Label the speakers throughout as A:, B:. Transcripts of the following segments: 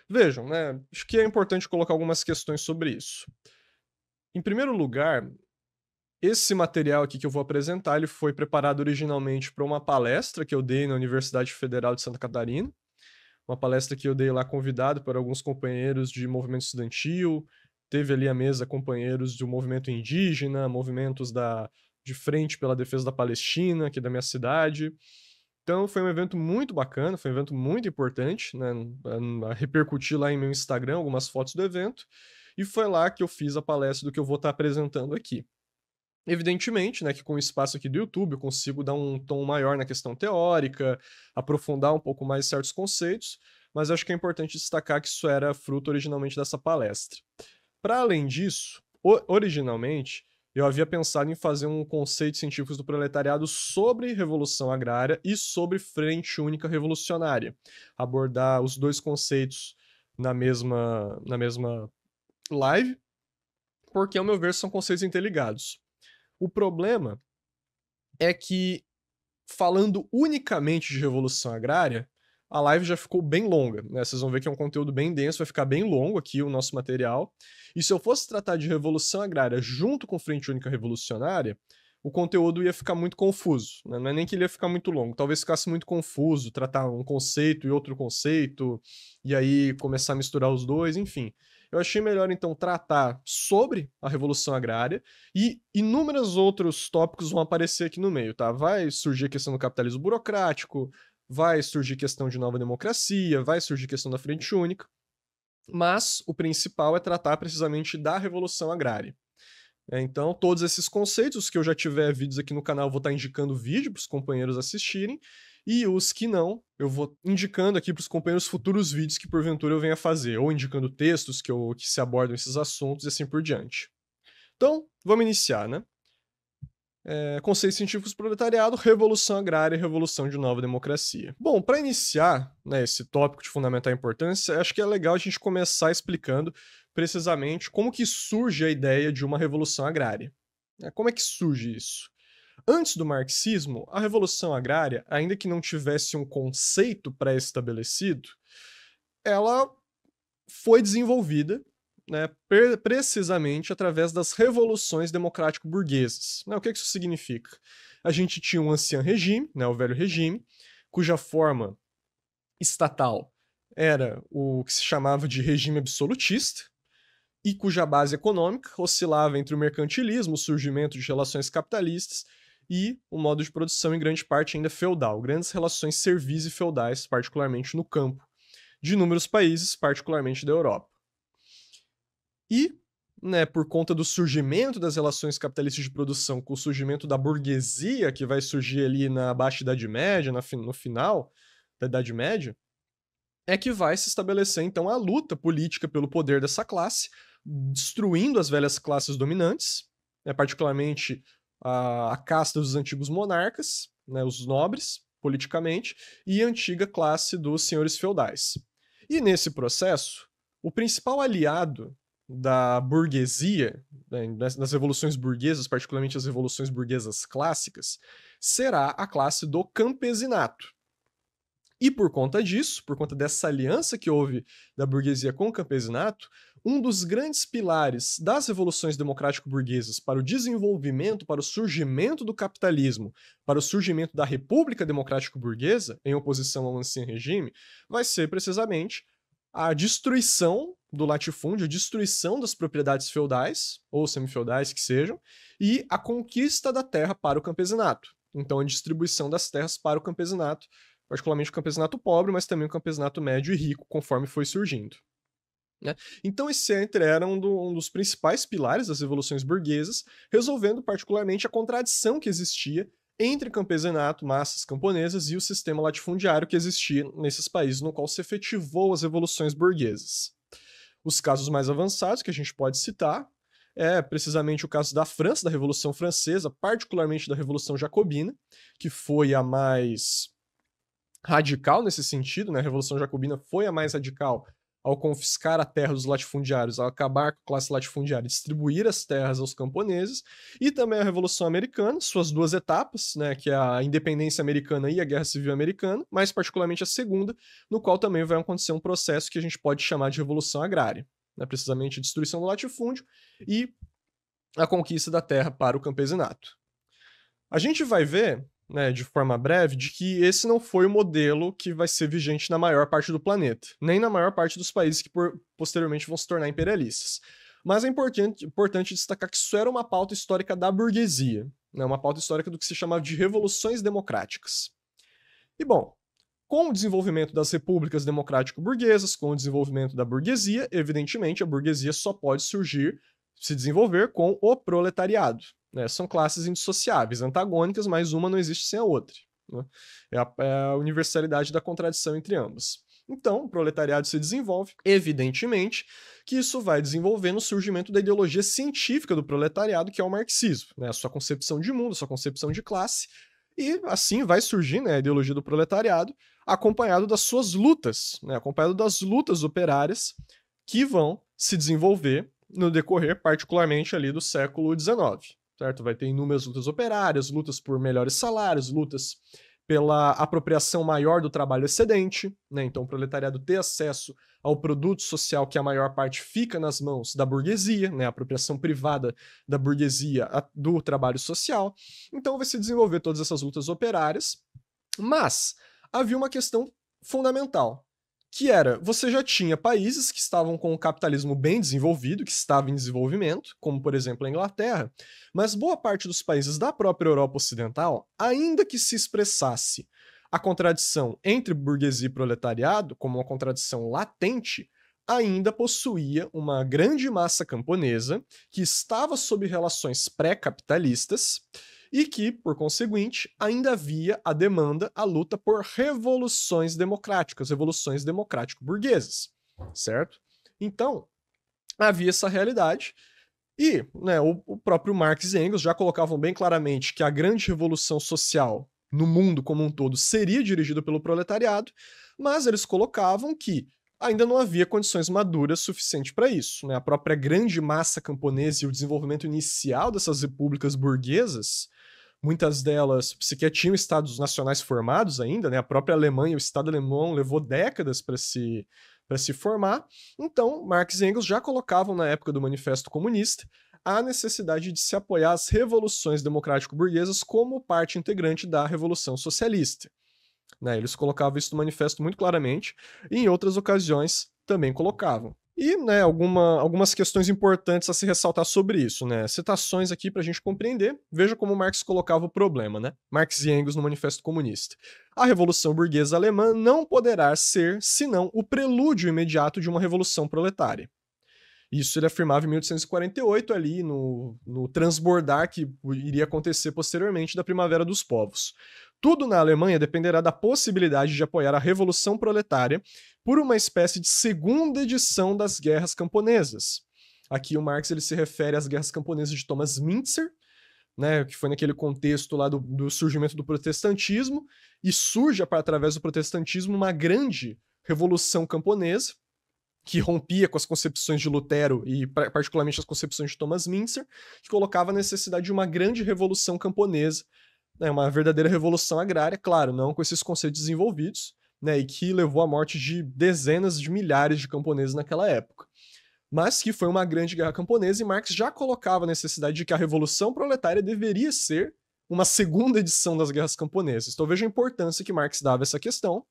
A: Vejam, né, acho que é importante colocar algumas questões sobre isso. Em primeiro lugar, esse material aqui que eu vou apresentar, ele foi preparado originalmente para uma palestra que eu dei na Universidade Federal de Santa Catarina, uma palestra que eu dei lá convidado por alguns companheiros de movimento estudantil, teve ali à mesa companheiros do movimento indígena, movimentos de frente pela defesa da Palestina, aqui da minha cidade. Então foi um evento muito bacana, foi um evento muito importante, né? Repercuti lá em meu Instagram algumas fotos do evento, e foi lá que eu fiz a palestra do que eu vou estar apresentando aqui. Evidentemente, né, que com o espaço aqui do YouTube eu consigo dar um tom maior na questão teórica, aprofundar um pouco mais certos conceitos, mas acho que é importante destacar que isso era fruto originalmente dessa palestra. Para além disso, originalmente, eu havia pensado em fazer um conceito científico do proletariado sobre revolução agrária e sobre frente única revolucionária, abordar os dois conceitos na mesma live, porque, ao meu ver, são conceitos interligados. O problema é que, falando unicamente de revolução agrária, a live já ficou bem longa, né? Vocês vão ver que é um conteúdo bem denso, vai ficar bem longo aqui o nosso material. E se eu fosse tratar de revolução agrária junto com Frente Única Revolucionária, o conteúdo ia ficar muito confuso, né? Não é nem que ele ia ficar muito longo, talvez ficasse muito confuso, tratar um conceito e outro conceito, e aí começar a misturar os dois, enfim. Eu achei melhor, então, tratar sobre a Revolução Agrária e inúmeros outros tópicos vão aparecer aqui no meio, tá? Vai surgir a questão do capitalismo burocrático, vai surgir questão de nova democracia, vai surgir questão da Frente Única, mas o principal é tratar precisamente da Revolução Agrária. Então, todos esses conceitos que eu já tiver vídeos aqui no canal, eu vou estar indicando vídeo para os companheiros assistirem, e os que não, eu vou indicando aqui para os companheiros futuros vídeos que porventura eu venha fazer, ou indicando textos que se abordam esses assuntos e assim por diante. Então, vamos iniciar, né? Conceitos científicos do proletariado, revolução agrária e revolução de nova democracia. Bom, para iniciar, né, esse tópico de fundamental importância, acho que é legal a gente começar explicando precisamente como que surge a ideia de uma revolução agrária. Como é que surge isso? Antes do marxismo, a revolução agrária, ainda que não tivesse um conceito pré-estabelecido, ela foi desenvolvida, né, precisamente através das revoluções democrático-burguesas. Né, o que isso significa? A gente tinha um ancien regime, né, o velho regime, cuja forma estatal era o que se chamava de regime absolutista, e cuja base econômica oscilava entre o mercantilismo, o surgimento de relações capitalistas e o modo de produção em grande parte ainda feudal, grandes relações servis e feudais, particularmente no campo, de inúmeros países, particularmente da Europa. E, né, por conta do surgimento das relações capitalistas de produção com o surgimento da burguesia, que vai surgir ali na Baixa Idade Média, no final da Idade Média, é que vai se estabelecer, então, a luta política pelo poder dessa classe, destruindo as velhas classes dominantes, né, particularmente a casta dos antigos monarcas, né, os nobres, politicamente, e a antiga classe dos senhores feudais. E nesse processo, o principal aliado da burguesia, né, das revoluções burguesas, particularmente as revoluções burguesas clássicas, será a classe do campesinato. E por conta disso, por conta dessa aliança que houve da burguesia com o campesinato, um dos grandes pilares das revoluções democrático-burguesas para o desenvolvimento, para o surgimento do capitalismo, para o surgimento da República Democrático-Burguesa, em oposição ao ancien regime, vai ser precisamente a destruição do latifúndio, a destruição das propriedades feudais, ou semifeudais que sejam, e a conquista da terra para o campesinato. Então, a distribuição das terras para o campesinato, particularmente o campesinato pobre, mas também o campesinato médio e rico, conforme foi surgindo. Né? Então, esse era um dos principais pilares das revoluções burguesas, resolvendo particularmente a contradição que existia entre campesinato, massas camponesas e o sistema latifundiário que existia nesses países no qual se efetivou as revoluções burguesas. Os casos mais avançados que a gente pode citar é precisamente o caso da França, da Revolução Francesa, particularmente da Revolução Jacobina, que foi a mais radical nesse sentido, né? A Revolução Jacobina foi a mais radical ao confiscar a terra dos latifundiários, ao acabar com a classe latifundiária e distribuir as terras aos camponeses, e também a Revolução Americana, suas duas etapas, né, que é a independência americana e a Guerra Civil Americana, mais particularmente a segunda, no qual também vai acontecer um processo que a gente pode chamar de Revolução Agrária, né, precisamente a destruição do latifúndio e a conquista da terra para o campesinato. A gente vai ver, né, de forma breve, de que esse não foi o modelo que vai ser vigente na maior parte do planeta, nem na maior parte dos países que posteriormente vão se tornar imperialistas. Mas é importante destacar que isso era uma pauta histórica da burguesia, né, uma pauta histórica do que se chamava de revoluções democráticas. E bom, com o desenvolvimento das repúblicas democrático-burguesas, com o desenvolvimento da burguesia, evidentemente a burguesia só pode se desenvolver com o proletariado. Né? São classes indissociáveis, antagônicas, mas uma não existe sem a outra. Né? É a universalidade da contradição entre ambas. Então, o proletariado se desenvolve, evidentemente que isso vai desenvolvendo o surgimento da ideologia científica do proletariado, que é o marxismo, né? A sua concepção de mundo, a sua concepção de classe, e assim vai surgir, né, a ideologia do proletariado, acompanhado das suas lutas, né, acompanhado das lutas operárias que vão se desenvolver no decorrer, particularmente ali do século XIX, certo? Vai ter inúmeras lutas operárias, lutas por melhores salários, lutas pela apropriação maior do trabalho excedente, né? Então o proletariado ter acesso ao produto social que a maior parte fica nas mãos da burguesia, né? A apropriação privada da burguesia do trabalho social. Então vai se desenvolver todas essas lutas operárias, mas havia uma questão fundamental, que era, você já tinha países que estavam com o capitalismo bem desenvolvido, que estava em desenvolvimento, como por exemplo a Inglaterra, mas boa parte dos países da própria Europa Ocidental, ainda que se expressasse a contradição entre burguesia e proletariado, como uma contradição latente, ainda possuía uma grande massa camponesa que estava sob relações pré-capitalistas, e que, por conseguinte, ainda havia a demanda, a luta por revoluções democráticas, revoluções democrático-burguesas, certo? Então, havia essa realidade, e né, o próprio Marx e Engels já colocavam bem claramente que a grande revolução social no mundo como um todo seria dirigida pelo proletariado, mas eles colocavam que ainda não havia condições maduras suficientes para isso. Né? A própria grande massa camponesa e o desenvolvimento inicial dessas repúblicas burguesas, muitas delas sequer tinham estados nacionais formados ainda, né? A própria Alemanha, o Estado alemão levou décadas para se formar. Então, Marx e Engels já colocavam na época do Manifesto Comunista a necessidade de se apoiar as revoluções democrático-burguesas como parte integrante da Revolução Socialista. Né? Eles colocavam isso no manifesto muito claramente, e em outras ocasiões também colocavam. E né, algumas questões importantes a se ressaltar sobre isso, né? Citações aqui para a gente compreender. Veja como Marx colocava o problema, né? Marx e Engels no Manifesto Comunista. A Revolução Burguesa Alemã não poderá ser, senão, o prelúdio imediato de uma revolução proletária. Isso ele afirmava em 1848, ali no transbordar que iria acontecer posteriormente da Primavera dos Povos. Tudo na Alemanha dependerá da possibilidade de apoiar a Revolução Proletária por uma espécie de segunda edição das Guerras Camponesas. Aqui o Marx ele se refere às Guerras Camponesas de Thomas Müntzer, né, que foi naquele contexto lá do surgimento do protestantismo, e surge através do protestantismo uma grande revolução camponesa, que rompia com as concepções de Lutero e particularmente as concepções de Thomas Müntzer, que colocava a necessidade de uma grande revolução camponesa, né, uma verdadeira revolução agrária, claro, não com esses conceitos desenvolvidos, né, e que levou à morte de dezenas de milhares de camponeses naquela época. Mas que foi uma grande guerra camponesa, e Marx já colocava a necessidade de que a revolução proletária deveria ser uma segunda edição das guerras camponesas. Então veja a importância que Marx dava a essa questão.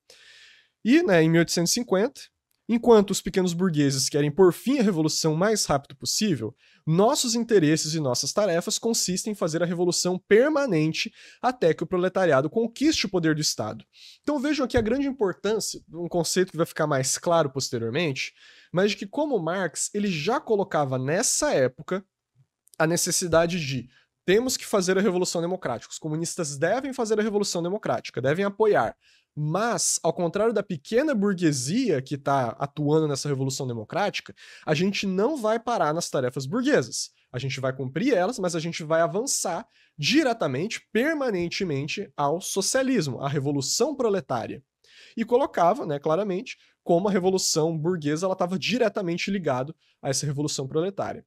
A: E, né, em 1850, enquanto os pequenos burgueses querem por fim a revolução o mais rápido possível, nossos interesses e nossas tarefas consistem em fazer a revolução permanente até que o proletariado conquiste o poder do Estado. Então vejam aqui a grande importância, um conceito que vai ficar mais claro posteriormente, mas de que como Marx ele já colocava nessa época a necessidade de temos que fazer a revolução democrática, os comunistas devem fazer a revolução democrática, devem apoiar. Mas, ao contrário da pequena burguesia que está atuando nessa revolução democrática, a gente não vai parar nas tarefas burguesas. A gente vai cumprir elas, mas a gente vai avançar diretamente, permanentemente, ao socialismo, à revolução proletária. e colocava, né, claramente, como a revolução burguesa ela estava diretamente ligada a essa revolução proletária.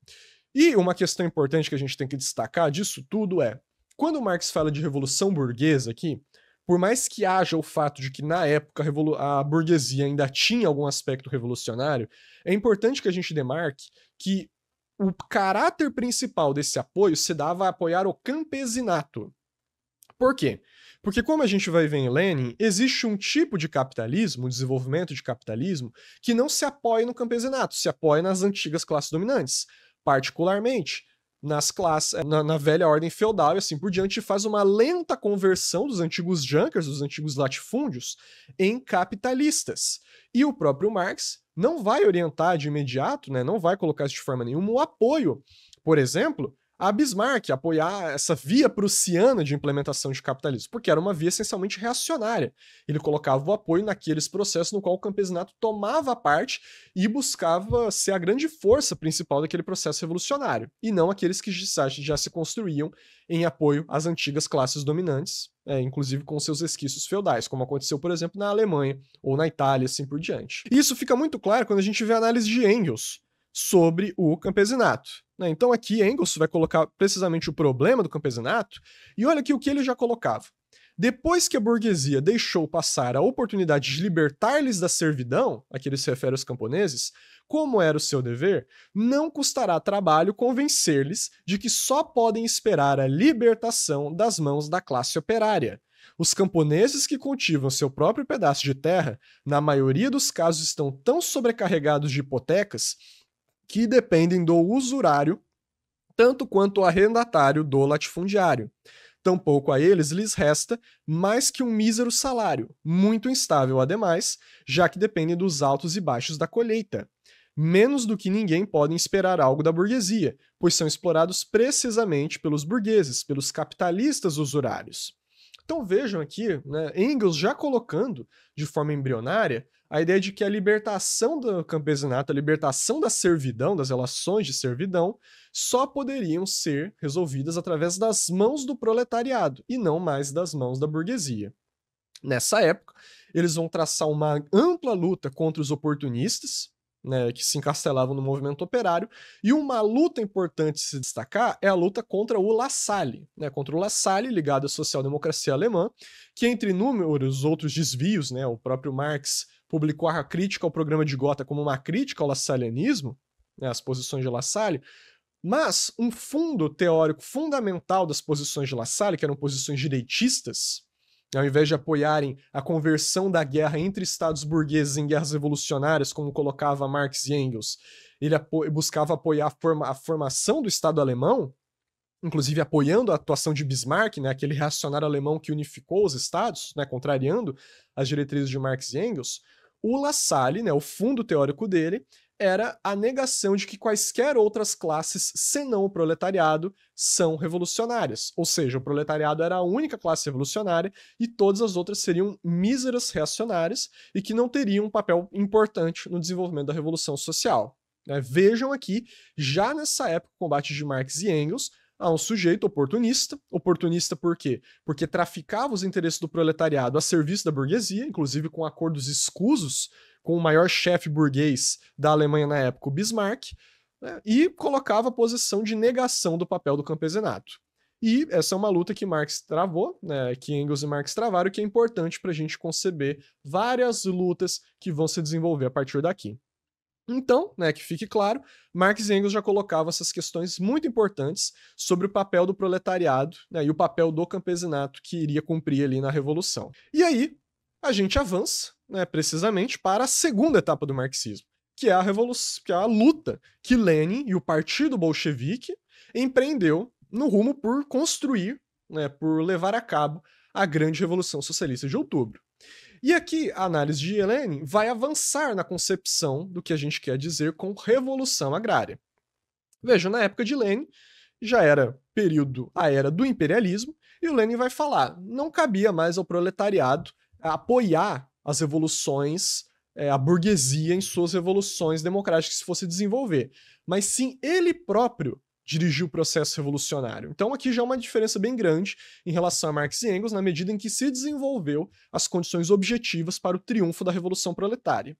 A: E uma questão importante que a gente tem que destacar disso tudo é, quando Marx fala de revolução burguesa aqui, por mais que haja o fato de que na época a burguesia ainda tinha algum aspecto revolucionário, é importante que a gente demarque que o caráter principal desse apoio se dava a apoiar o campesinato. Por quê? Porque, como a gente vai ver em Lenin, existe um tipo de capitalismo, desenvolvimento de capitalismo, que não se apoia no campesinato, se apoia nas antigas classes dominantes, particularmente nas classes, na velha ordem feudal e assim por diante, e faz uma lenta conversão dos antigos junkers, dos antigos latifúndios, em capitalistas. E o próprio Marx não vai orientar de imediato, né, não vai colocar isso de forma nenhuma, o apoio, por exemplo, a Bismarck, apoiar essa via prussiana de implementação de capitalismo, porque era uma via essencialmente reacionária. Ele colocava o apoio naqueles processos no qual o campesinato tomava parte e buscava ser a grande força principal daquele processo revolucionário, e não aqueles que já se construíam em apoio às antigas classes dominantes, inclusive com seus resquícios feudais, como aconteceu, por exemplo, na Alemanha ou na Itália, assim por diante. E isso fica muito claro quando a gente vê a análise de Engels sobre o campesinato. Então aqui Engels vai colocar precisamente o problema do campesinato, e olha aqui o que ele já colocava. Depois que a burguesia deixou passar a oportunidade de libertar-lhes da servidão, aqui ele se refere aos camponeses, como era o seu dever, não custará trabalho convencer-lhes de que só podem esperar a libertação das mãos da classe operária. Os camponeses que cultivam seu próprio pedaço de terra, na maioria dos casos estão tão sobrecarregados de hipotecas que dependem do usurário, tanto quanto o arrendatário do latifundiário. Tampouco a eles lhes resta mais que um mísero salário, muito instável ademais, já que dependem dos altos e baixos da colheita. Menos do que ninguém podem esperar algo da burguesia, pois são explorados precisamente pelos burgueses, pelos capitalistas usurários. Então vejam aqui, né, Engels já colocando de forma embrionária a ideia de que a libertação do campesinato, a libertação da servidão, das relações de servidão, só poderiam ser resolvidas através das mãos do proletariado e não mais das mãos da burguesia. Nessa época, eles vão traçar uma ampla luta contra os oportunistas, né, que se encastelavam no movimento operário, e uma luta importante de se destacar é a luta contra o La Salle, né, contra o La Salle, ligado à social-democracia alemã, que entre inúmeros outros desvios, né, o próprio Marx publicou a crítica ao programa de Gotha como uma crítica ao lassalleanismo, né, as posições de La Salle, mas um fundo teórico fundamental das posições de La Salle, que eram posições direitistas, ao invés de apoiarem a conversão da guerra entre estados burgueses em guerras revolucionárias, como colocava Marx e Engels, ele buscava apoiar a formação do Estado alemão, inclusive apoiando a atuação de Bismarck, né, aquele reacionário alemão que unificou os estados, né, contrariando as diretrizes de Marx e Engels. O La Salle, né, o fundo teórico dele, era a negação de que quaisquer outras classes, senão o proletariado, são revolucionárias. Ou seja, o proletariado era a única classe revolucionária e todas as outras seriam míseras reacionárias e que não teriam um papel importante no desenvolvimento da revolução social. Vejam aqui, já nessa época, o combate de Marx e Engels, a um sujeito oportunista. Oportunista por quê? Porque traficava os interesses do proletariado a serviço da burguesia, inclusive com acordos escusos com o maior chefe burguês da Alemanha na época, o Bismarck, né, e colocava a posição de negação do papel do campesinato. E essa é uma luta que Marx travou, né, que Engels e Marx travaram, que é importante para a gente conceber várias lutas que vão se desenvolver a partir daqui. Então, né, que fique claro, Marx e Engels já colocavam essas questões muito importantes sobre o papel do proletariado, né, e o papel do campesinato que iria cumprir ali na Revolução. E aí, a gente avança, né, precisamente para a segunda etapa do marxismo, que é a revolução, que é a luta que Lenin e o Partido Bolchevique empreendeu no rumo por construir, né, por levar a cabo a grande Revolução Socialista de Outubro. E aqui a análise de Lenin vai avançar na concepção do que a gente quer dizer com revolução agrária. Veja, na época de Lenin, já era a era do imperialismo, e o Lenin vai falar, não cabia mais ao proletariado apoiar as revoluções, a burguesia em suas revoluções democráticas que se fosse desenvolver, mas sim ele próprio dirigir o processo revolucionário. Então aqui já é uma diferença bem grande em relação a Marx e Engels, na medida em que se desenvolveu as condições objetivas para o triunfo da Revolução Proletária.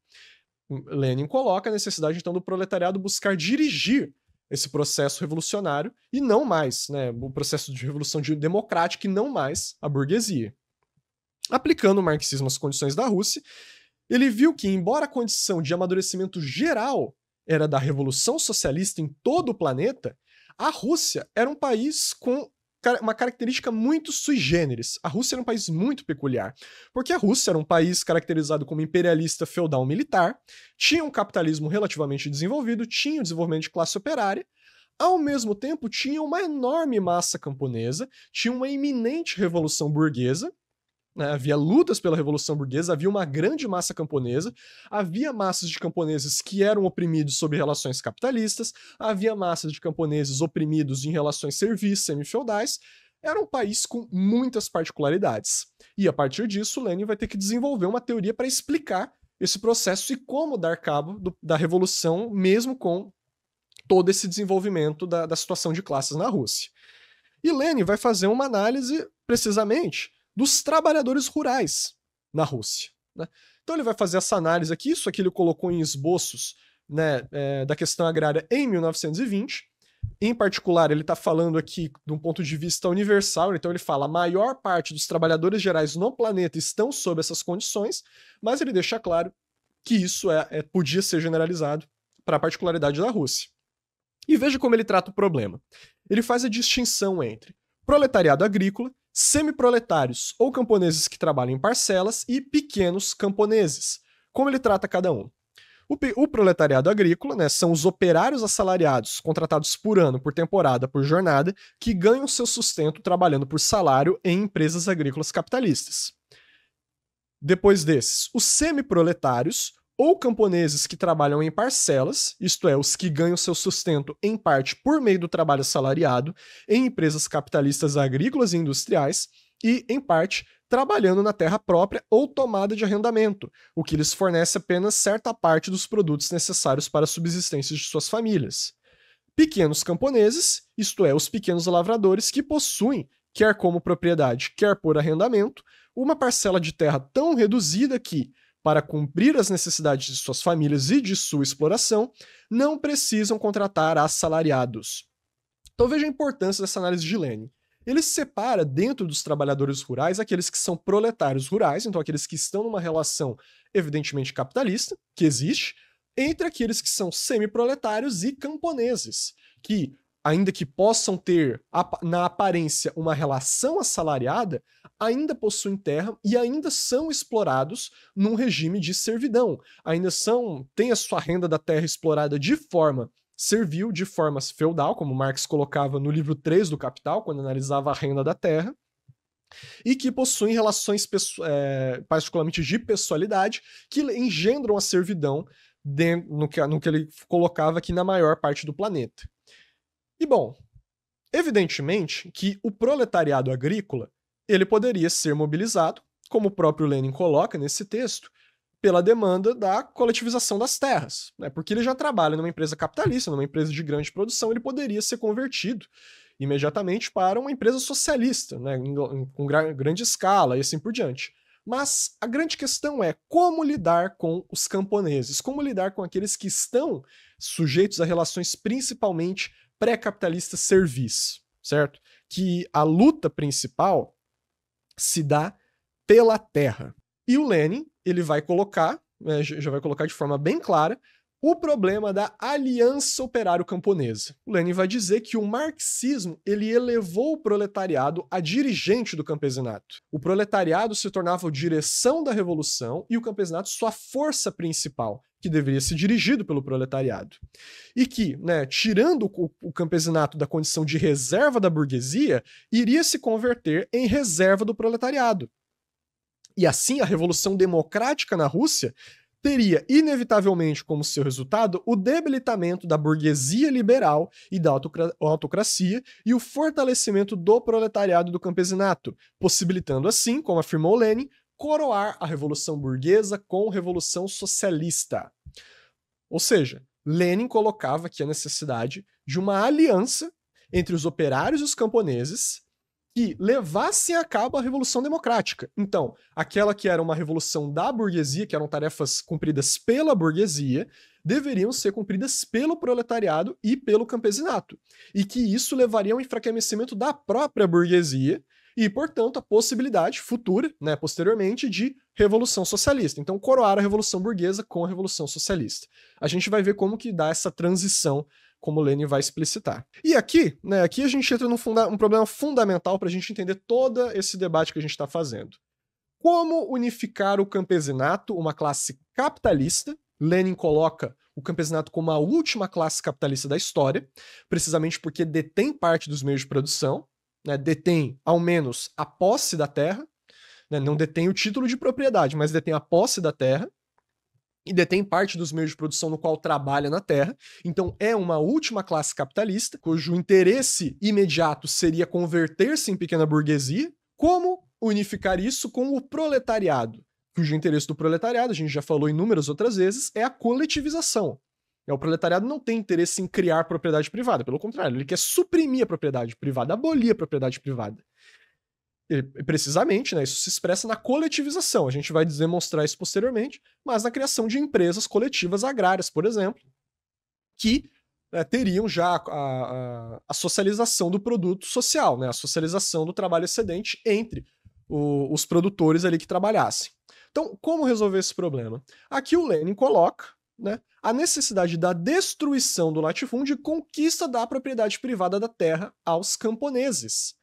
A: Lenin coloca a necessidade, então, do proletariado buscar dirigir esse processo revolucionário e não mais, né, o processo de revolução democrática e não mais a burguesia. Aplicando o marxismo às condições da Rússia, ele viu que, embora a condição de amadurecimento geral era da revolução socialista em todo o planeta, a Rússia era um país com uma característica muito sui generis. A Rússia era um país muito peculiar, porque a Rússia era um país caracterizado como imperialista feudal militar, tinha um capitalismo relativamente desenvolvido, tinha o desenvolvimento de classe operária, ao mesmo tempo tinha uma enorme massa camponesa, tinha uma iminente revolução burguesa, né, havia lutas pela Revolução Burguesa, havia uma grande massa camponesa, havia massas de camponeses que eram oprimidos sob relações capitalistas, havia massas de camponeses oprimidos em relações serviços semi-feudais. Era um país com muitas particularidades. E a partir disso, Lenin vai ter que desenvolver uma teoria para explicar esse processo e como dar cabo da Revolução, mesmo com todo esse desenvolvimento da situação de classes na Rússia. E Lenin vai fazer uma análise, precisamente, dos trabalhadores rurais na Rússia, né? Então ele vai fazer essa análise aqui, isso aqui ele colocou em esboços, né, da questão agrária em 1920. Em particular, ele está falando aqui de um ponto de vista universal, então ele fala a maior parte dos trabalhadores gerais no planeta estão sob essas condições, mas ele deixa claro que isso podia ser generalizado para a particularidade da Rússia. E veja como ele trata o problema. Ele faz a distinção entre proletariado agrícola, semiproletários ou camponeses que trabalham em parcelas e pequenos camponeses. Como ele trata cada um? O proletariado agrícola, né, são os operários assalariados, contratados por ano, por temporada, por jornada, que ganham seu sustento trabalhando por salário em empresas agrícolas capitalistas. Depois desses, os semiproletários, ou camponeses que trabalham em parcelas, isto é, os que ganham seu sustento em parte por meio do trabalho assalariado em empresas capitalistas agrícolas e industriais, e, em parte, trabalhando na terra própria ou tomada de arrendamento, o que lhes fornece apenas certa parte dos produtos necessários para a subsistência de suas famílias. Pequenos camponeses, isto é, os pequenos lavradores que possuem, quer como propriedade, quer por arrendamento, uma parcela de terra tão reduzida que, para cumprir as necessidades de suas famílias e de sua exploração, não precisam contratar assalariados. Então veja a importância dessa análise de Lenin. Ele separa dentro dos trabalhadores rurais aqueles que são proletários rurais, então aqueles que estão numa relação evidentemente capitalista, que existe, entre aqueles que são semiproletários e camponeses, que, ainda que possam ter na aparência uma relação assalariada, ainda possuem terra e ainda são explorados num regime de servidão. Ainda têm a sua renda da terra explorada de forma servil, de forma feudal, como Marx colocava no livro 3 do Capital, quando analisava a renda da terra, e que possuem relações particularmente de pessoalidade que engendram a servidão no que ele colocava aqui na maior parte do planeta. E bom, evidentemente que o proletariado agrícola ele poderia ser mobilizado, como o próprio Lenin coloca nesse texto, pela demanda da coletivização das terras, né? Porque ele já trabalha numa empresa capitalista, numa empresa de grande produção, ele poderia ser convertido imediatamente para uma empresa socialista, né? Com grande escala e assim por diante. Mas a grande questão é como lidar com os camponeses, como lidar com aqueles que estão sujeitos a relações principalmente pré-capitalistas serviço, certo? Que a luta principal se dá pela terra. E o Lenin, ele vai colocar, já vai colocar de forma bem clara, o problema da aliança operário-camponesa. O Lenin vai dizer que o marxismo ele elevou o proletariado a dirigente do campesinato. O proletariado se tornava a direção da revolução e o campesinato sua força principal, que deveria ser dirigido pelo proletariado. E que, né, tirando o campesinato da condição de reserva da burguesia, iria se converter em reserva do proletariado. E assim, a Revolução Democrática na Rússia teria, inevitavelmente, como seu resultado, o debilitamento da burguesia liberal e da autocracia e o fortalecimento do proletariado e do campesinato, possibilitando assim, como afirmou Lenin, coroar a Revolução Burguesa com a Revolução Socialista. Ou seja, Lenin colocava aqui a necessidade de uma aliança entre os operários e os camponeses que levassem a cabo a Revolução Democrática. Então, aquela que era uma revolução da burguesia, que eram tarefas cumpridas pela burguesia, deveriam ser cumpridas pelo proletariado e pelo campesinato. E que isso levaria ao enfraquecimento da própria burguesia e, portanto, a possibilidade futura, né, posteriormente, de revolução socialista. Então, coroar a Revolução Burguesa com a Revolução Socialista. A gente vai ver como que dá essa transição, como Lenin vai explicitar. E aqui, né, aqui a gente entra num problema fundamental para a gente entender todo esse debate que a gente está fazendo. Como unificar o campesinato, uma classe capitalista? Lenin coloca o campesinato como a última classe capitalista da história, precisamente porque detém parte dos meios de produção, né, detém, ao menos, a posse da terra, né, não detém o título de propriedade, mas detém a posse da terra, e detém parte dos meios de produção no qual trabalha na terra. Então é uma última classe capitalista, cujo interesse imediato seria converter-se em pequena burguesia. Como unificar isso com o proletariado? Cujo interesse do proletariado, a gente já falou inúmeras outras vezes, é a coletivização. O proletariado não tem interesse em criar propriedade privada, pelo contrário, ele quer suprimir a propriedade privada, abolir a propriedade privada. E, precisamente, né, isso se expressa na coletivização, a gente vai demonstrar isso posteriormente, mas na criação de empresas coletivas agrárias, por exemplo, que teriam já a socialização do produto social, né, a socialização do trabalho excedente entre os produtores ali que trabalhassem. Então, como resolver esse problema? Aqui o Lenin coloca, né, a necessidade da destruição do latifúndio e conquista da propriedade privada da terra aos camponeses.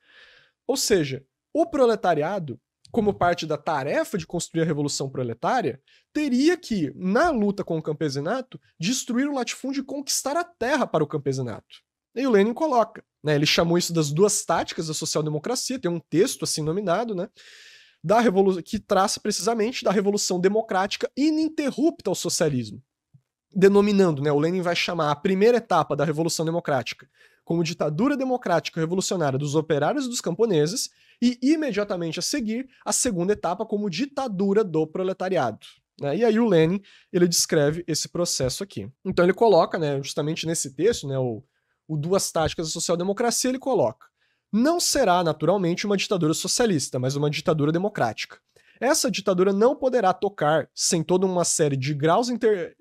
A: Ou seja, o proletariado, como parte da tarefa de construir a revolução proletária, teria que, na luta com o campesinato, destruir o latifúndio e conquistar a terra para o campesinato. E o Lenin coloca, né, ele chamou isso das duas táticas da social-democracia, tem um texto assim nominado, né, que traça precisamente da revolução democrática ininterrupta ao socialismo. Denominando, né, o Lenin vai chamar a primeira etapa da Revolução Democrática como ditadura democrática revolucionária dos operários e dos camponeses, e imediatamente a seguir, a segunda etapa como ditadura do proletariado. Né? E aí o Lenin, ele descreve esse processo aqui. Então ele coloca, né, justamente nesse texto, né, o Duas Táticas da Social-Democracia, ele coloca: não será naturalmente uma ditadura socialista, mas uma ditadura democrática. Essa ditadura não poderá tocar, sem toda uma série de graus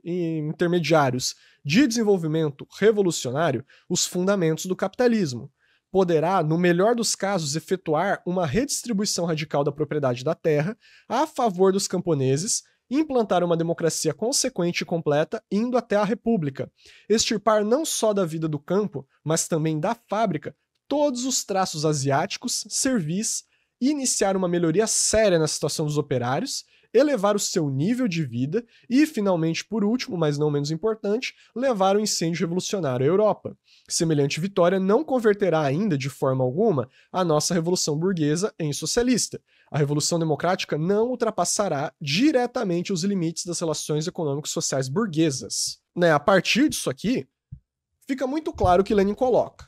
A: intermediários de desenvolvimento revolucionário, os fundamentos do capitalismo. Poderá, no melhor dos casos, efetuar uma redistribuição radical da propriedade da terra a favor dos camponeses, implantar uma democracia consequente e completa, indo até a república, extirpar não só da vida do campo, mas também da fábrica, todos os traços asiáticos, servis, iniciar uma melhoria séria na situação dos operários, elevar o seu nível de vida e, finalmente, por último, mas não menos importante, levar o incêndio revolucionário à Europa. Semelhante vitória não converterá ainda, de forma alguma, a nossa revolução burguesa em socialista. A revolução democrática não ultrapassará diretamente os limites das relações econômicos sociais burguesas. Né, a partir disso aqui, fica muito claro o que Lenin coloca.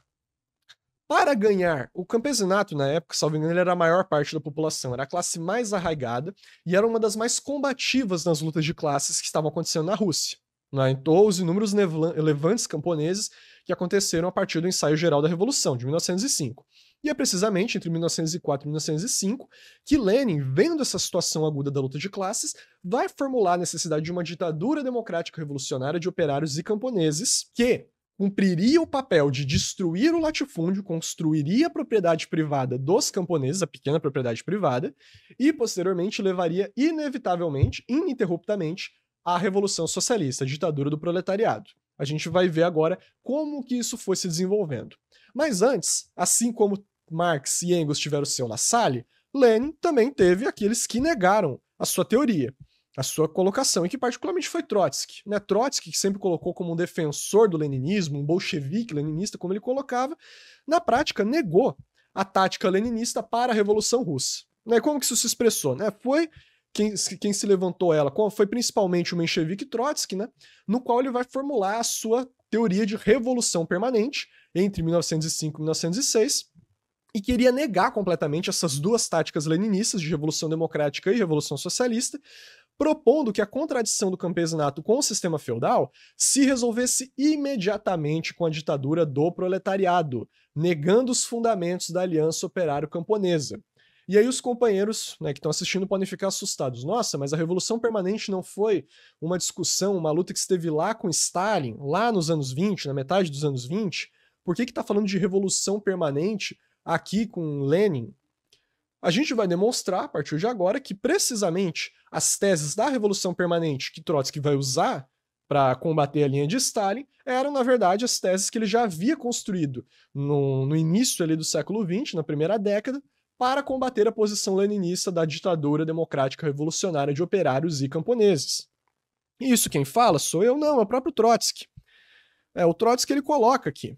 A: Para ganhar, o campesinato, na época, salvo engano, ele era a maior parte da população, era a classe mais arraigada e era uma das mais combativas nas lutas de classes que estavam acontecendo na Rússia. Né? Então, os inúmeros levantes camponeses que aconteceram a partir do ensaio geral da Revolução, de 1905. E é precisamente entre 1904 e 1905 que Lenin, vendo essa situação aguda da luta de classes, vai formular a necessidade de uma ditadura democrática revolucionária de operários e camponeses que cumpriria o papel de destruir o latifúndio, construiria a propriedade privada dos camponeses, a pequena propriedade privada, e posteriormente levaria inevitavelmente, ininterruptamente, à Revolução Socialista, a ditadura do proletariado. A gente vai ver agora como que isso foi se desenvolvendo. Mas antes, assim como Marx e Engels tiveram o seu La Salle, Lenin também teve aqueles que negaram a sua teoria, a sua colocação, e que particularmente foi Trotsky. Né? Trotsky, que sempre colocou como um defensor do leninismo, um bolchevique leninista, como ele colocava, na prática negou a tática leninista para a Revolução Russa. Né? Como que isso se expressou? Né? Foi quem se levantou ela, foi principalmente o menchevique Trotsky, né? No qual ele vai formular a sua teoria de revolução permanente entre 1905 e 1906, e queria negar completamente essas duas táticas leninistas de revolução democrática e revolução socialista, propondo que a contradição do campesinato com o sistema feudal se resolvesse imediatamente com a ditadura do proletariado, negando os fundamentos da aliança operário-camponesa. E aí os companheiros, né, que estão assistindo podem ficar assustados. Nossa, mas a Revolução Permanente não foi uma discussão, uma luta que esteve lá com Stalin, lá nos anos 20, na metade dos anos 20? Por que está falando de Revolução Permanente aqui com Lenin? A gente vai demonstrar, a partir de agora, que precisamente as teses da Revolução Permanente que Trotsky vai usar para combater a linha de Stalin eram, na verdade, as teses que ele já havia construído no início ali do século XX, na primeira década, para combater a posição leninista da ditadura democrática revolucionária de operários e camponeses. E isso quem fala sou eu, não, é o próprio Trotsky. O Trotsky ele coloca aqui.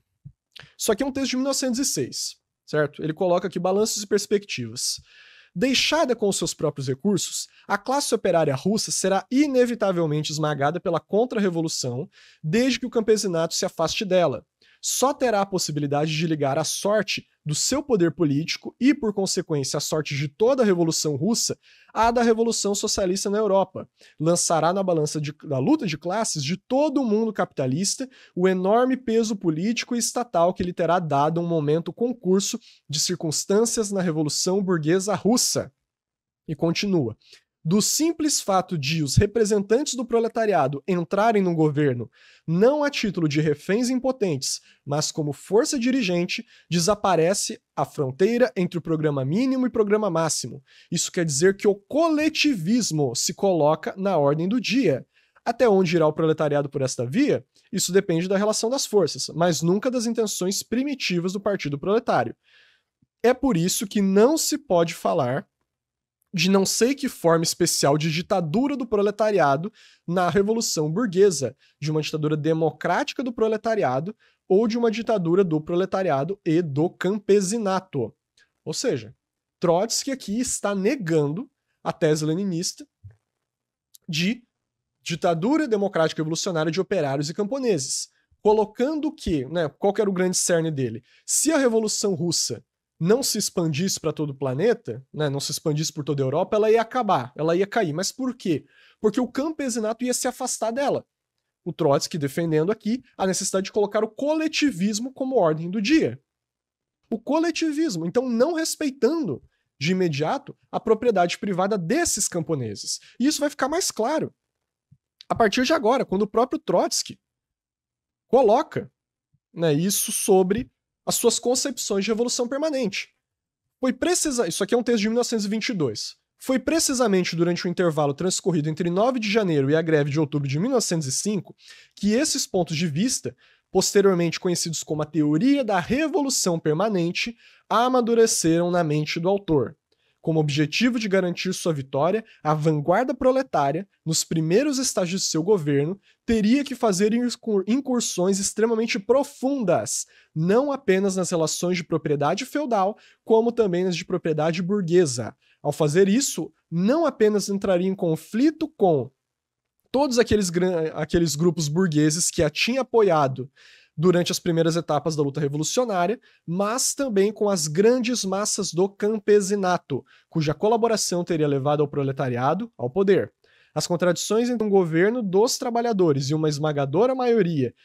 A: Isso aqui é um texto de 1906, certo? Ele coloca aqui balanços e perspectivas. Deixada com os seus próprios recursos, a classe operária russa será inevitavelmente esmagada pela contra-revolução desde que o campesinato se afaste dela. Só terá a possibilidade de ligar a sorte do seu poder político e, por consequência, a sorte de toda a Revolução Russa à da Revolução Socialista na Europa. Lançará na balança da luta de classes de todo o mundo capitalista o enorme peso político e estatal que lhe terá dado um momento concurso de circunstâncias na Revolução Burguesa Russa. E continua. Do simples fato de os representantes do proletariado entrarem no governo não a título de reféns impotentes, mas como força dirigente, desaparece a fronteira entre o programa mínimo e programa máximo. Isso quer dizer que o coletivismo se coloca na ordem do dia. Até onde irá o proletariado por esta via? Isso depende da relação das forças, mas nunca das intenções primitivas do Partido Proletário. É por isso que não se pode falar de não sei que forma especial de ditadura do proletariado na Revolução Burguesa, de uma ditadura democrática do proletariado ou de uma ditadura do proletariado e do campesinato. Ou seja, Trotsky aqui está negando a tese leninista de ditadura democrática revolucionária de operários e camponeses, colocando que, qual que era o grande cerne dele? Se a Revolução Russa não se expandisse para todo o planeta, não se expandisse por toda a Europa, ela ia acabar, ela ia cair. Mas por quê? Porque o campesinato ia se afastar dela. O Trotsky defendendo aqui a necessidade de colocar o coletivismo como ordem do dia. O coletivismo, então não respeitando de imediato a propriedade privada desses camponeses. E isso vai ficar mais claro a partir de agora, quando o próprio Trotsky coloca isso sobre as suas concepções de revolução permanente. Isso aqui é um texto de 1922. Foi precisamente durante o intervalo transcorrido entre 9 de janeiro e a greve de outubro de 1905 que esses pontos de vista, posteriormente conhecidos como a teoria da revolução permanente, amadureceram na mente do autor. Como objetivo de garantir sua vitória, a vanguarda proletária, nos primeiros estágios de seu governo, teria que fazer incursões extremamente profundas, não apenas nas relações de propriedade feudal, como também nas de propriedade burguesa. Ao fazer isso, não apenas entraria em conflito com todos aqueles grupos burgueses que a tinha apoiado durante as primeiras etapas da luta revolucionária, mas também com as grandes massas do campesinato, cuja colaboração teria levado ao proletariado ao poder. As contradições entre um governo dos trabalhadores e uma esmagadora maioria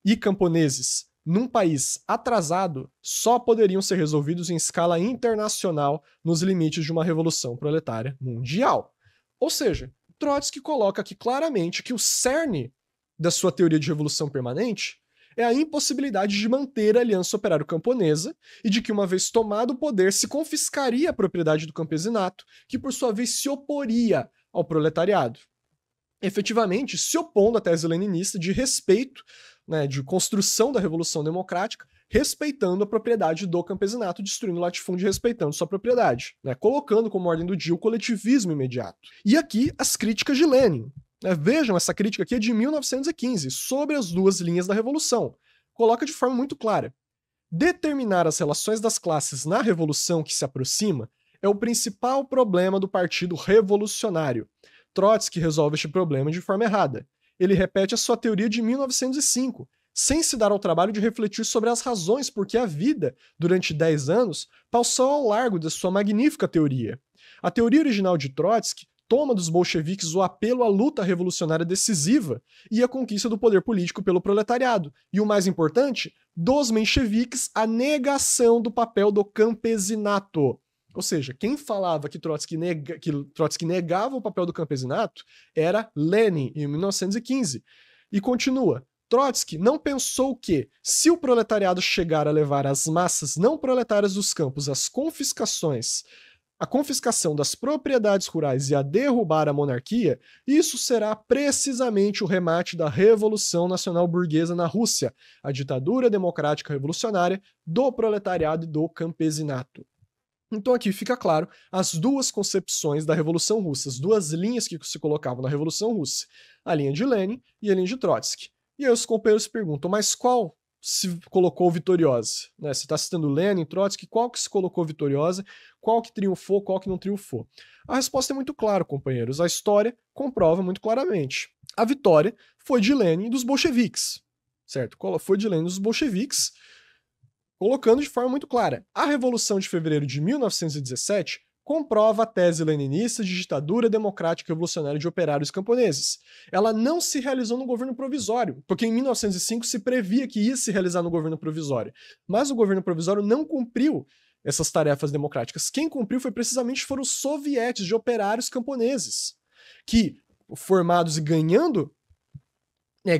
A: e camponeses num país atrasado só poderiam ser resolvidos em escala internacional nos limites de uma revolução proletária mundial. Ou seja, Trotsky coloca aqui claramente que o cerne da sua teoria de revolução permanente é a impossibilidade de manter a aliança operário-camponesa e de que, uma vez tomado o poder, se confiscaria a propriedade do campesinato, que por sua vez se oporia ao proletariado. Efetivamente, se opondo à tese leninista de respeito, de construção da Revolução Democrática, respeitando a propriedade do campesinato, destruindo o latifúndio e respeitando sua propriedade, colocando como ordem do dia o coletivismo imediato. E aqui as críticas de Lenin. Vejam, essa crítica aqui é de 1915, sobre as duas linhas da Revolução. Coloca de forma muito clara. Determinar as relações das classes na Revolução que se aproxima é o principal problema do Partido Revolucionário. Trotsky resolve este problema de forma errada. Ele repete a sua teoria de 1905, sem se dar ao trabalho de refletir sobre as razões por que a vida, durante 10 anos, passou ao largo de sua magnífica teoria. A teoria original de Trotsky toma dos bolcheviques o apelo à luta revolucionária decisiva e a conquista do poder político pelo proletariado. E o mais importante, dos mencheviques, a negação do papel do campesinato. Ou seja, quem falava que Trotsky negava o papel do campesinato era Lenin, em 1915. E continua. Trotsky não pensou que, se o proletariado chegar a levar as massas não proletárias dos campos às confiscações, a confiscação das propriedades rurais e a derrubar a monarquia, isso será precisamente o remate da Revolução Nacional Burguesa na Rússia, a ditadura democrática revolucionária do proletariado e do campesinato. Então aqui fica claro as duas concepções da Revolução Russa, as duas linhas que se colocavam na Revolução Russa, a linha de Lenin e a linha de Trotsky. E aí os companheiros perguntam, mas qual se colocou vitoriosa? Né? Você está citando Lenin, Trotsky, qual que se colocou vitoriosa, qual que triunfou, qual que não triunfou? A resposta é muito clara, companheiros. A história comprova muito claramente. A vitória foi de Lenin e dos bolcheviques, certo? Foi de Lenin e dos bolcheviques, colocando de forma muito clara. A Revolução de Fevereiro de 1917 comprova a tese leninista de ditadura democrática revolucionária de operários camponeses. Ela não se realizou no governo provisório, porque em 1905 se previa que ia se realizar no governo provisório. Mas o governo provisório não cumpriu essas tarefas democráticas. Quem cumpriu foram os sovietes de operários camponeses, que, formados e ganhando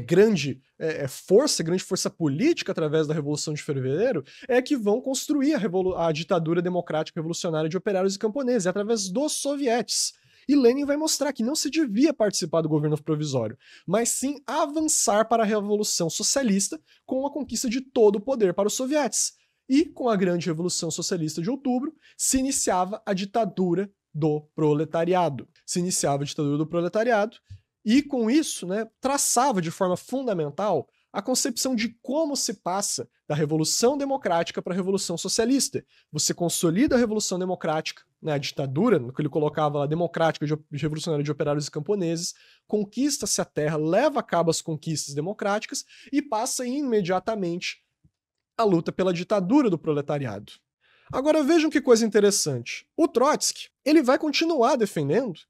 A: grande força política através da Revolução de Fevereiro, é que vão construir a ditadura democrática revolucionária de operários e camponeses, através dos sovietes. E Lenin vai mostrar que não se devia participar do governo provisório, mas sim avançar para a Revolução Socialista com a conquista de todo o poder para os sovietes. E com a grande Revolução Socialista de outubro, se iniciava a ditadura do proletariado. E com isso, traçava de forma fundamental a concepção de como se passa da Revolução Democrática para a Revolução Socialista. Você consolida a Revolução Democrática, a ditadura, que ele colocava lá, democrática, revolucionária de operários e camponeses, conquista-se a terra, leva a cabo as conquistas democráticas e passa imediatamente a luta pela ditadura do proletariado. Agora vejam que coisa interessante. O Trotsky, ele vai continuar defendendo,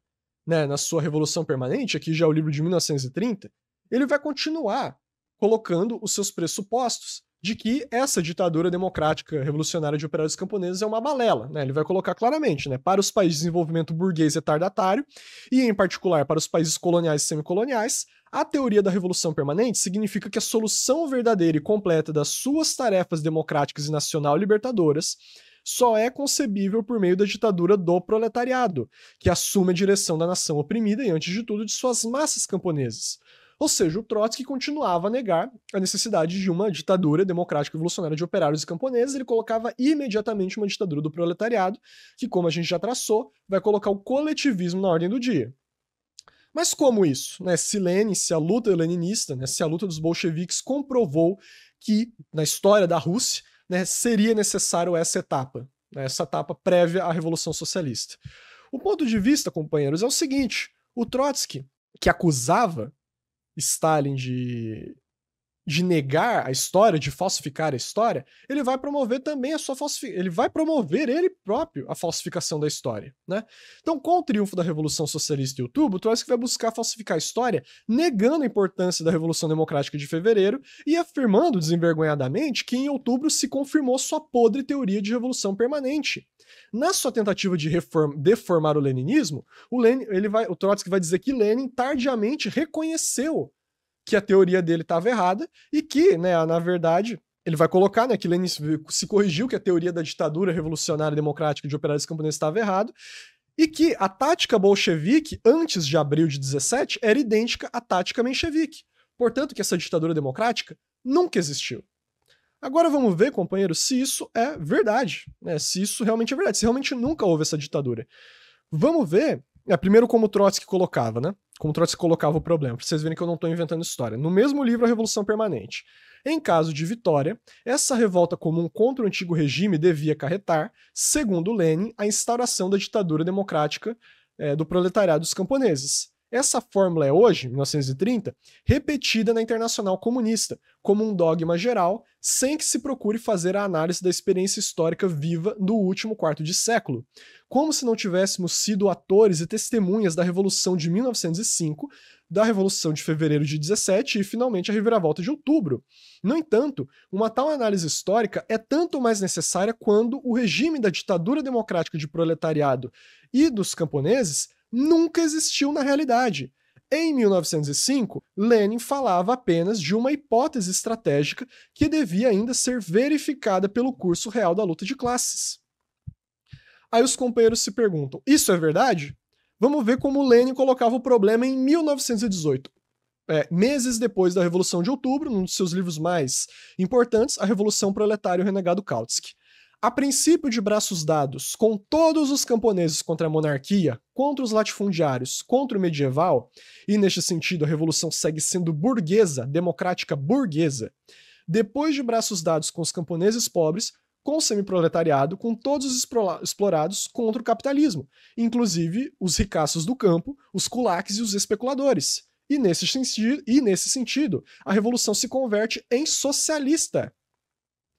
A: na sua Revolução Permanente, aqui já é o livro de 1930, ele vai continuar colocando os seus pressupostos de que essa ditadura democrática revolucionária de operários camponeses é uma balela. Ele vai colocar claramente, para os países de desenvolvimento burguês retardatário, e em particular para os países coloniais e semicoloniais, a teoria da Revolução Permanente significa que a solução verdadeira e completa das suas tarefas democráticas e nacional-libertadoras só é concebível por meio da ditadura do proletariado, que assume a direção da nação oprimida e, antes de tudo, de suas massas camponesas. Ou seja, o Trotsky continuava a negar a necessidade de uma ditadura democrática revolucionária de operários e camponeses, ele colocava imediatamente uma ditadura do proletariado, que, como a gente já traçou, vai colocar o coletivismo na ordem do dia. Mas como isso? Se a luta leninista, se a luta dos bolcheviques comprovou que, na história da Rússia, seria necessário essa etapa prévia à Revolução Socialista. O ponto de vista, companheiros, é o seguinte: o Trotsky, que acusava Stalin de negar a história, de falsificar a história, ele vai promover também ele vai promover ele próprio a falsificação da história, Então, com o triunfo da Revolução Socialista em outubro, o Trotsky vai buscar falsificar a história, negando a importância da Revolução Democrática de Fevereiro e afirmando desenvergonhadamente que em outubro se confirmou sua podre teoria de revolução permanente. Na sua tentativa de deformar o leninismo, o Trotsky vai dizer que Lenin tardiamente reconheceu que a teoria dele estava errada e que, na verdade, ele vai colocar que Lenin se corrigiu, que a teoria da ditadura revolucionária democrática de operários camponeses estava errada, e que a tática bolchevique, antes de abril de 17, era idêntica à tática menchevique. Portanto, que essa ditadura democrática nunca existiu. Agora vamos ver, companheiros, se isso é verdade, se isso realmente é verdade, se realmente nunca houve essa ditadura. Vamos ver, primeiro como o Trotsky colocava, Como o Trotsky colocava o problema, para vocês verem que eu não estou inventando história. No mesmo livro, A Revolução Permanente. Em caso de vitória, essa revolta comum contra o antigo regime devia acarretar, segundo Lenin, a instauração da ditadura democrática do proletariado dos camponeses. Essa fórmula é hoje, 1930, repetida na Internacional Comunista, como um dogma geral, sem que se procure fazer a análise da experiência histórica viva do último quarto de século, como se não tivéssemos sido atores e testemunhas da Revolução de 1905, da Revolução de Fevereiro de 17 e, finalmente, a Reviravolta de Outubro. No entanto, uma tal análise histórica é tanto mais necessária quando o regime da ditadura democrática de proletariado e dos camponeses nunca existiu na realidade. Em 1905, Lenin falava apenas de uma hipótese estratégica que devia ainda ser verificada pelo curso real da luta de classes. Aí os companheiros se perguntam, isso é verdade? Vamos ver como Lenin colocava o problema em 1918. Meses depois da Revolução de Outubro, num dos seus livros mais importantes, A Revolução Proletária e o Renegado Kautsky. A princípio de braços dados com todos os camponeses contra a monarquia, contra os latifundiários, contra o medieval, e neste sentido a revolução segue sendo burguesa, democrática burguesa, depois de braços dados com os camponeses pobres, com o semiproletariado, com todos os explorados contra o capitalismo, inclusive os ricaços do campo, os kulaks e os especuladores. E nesse sentido, a revolução se converte em socialista.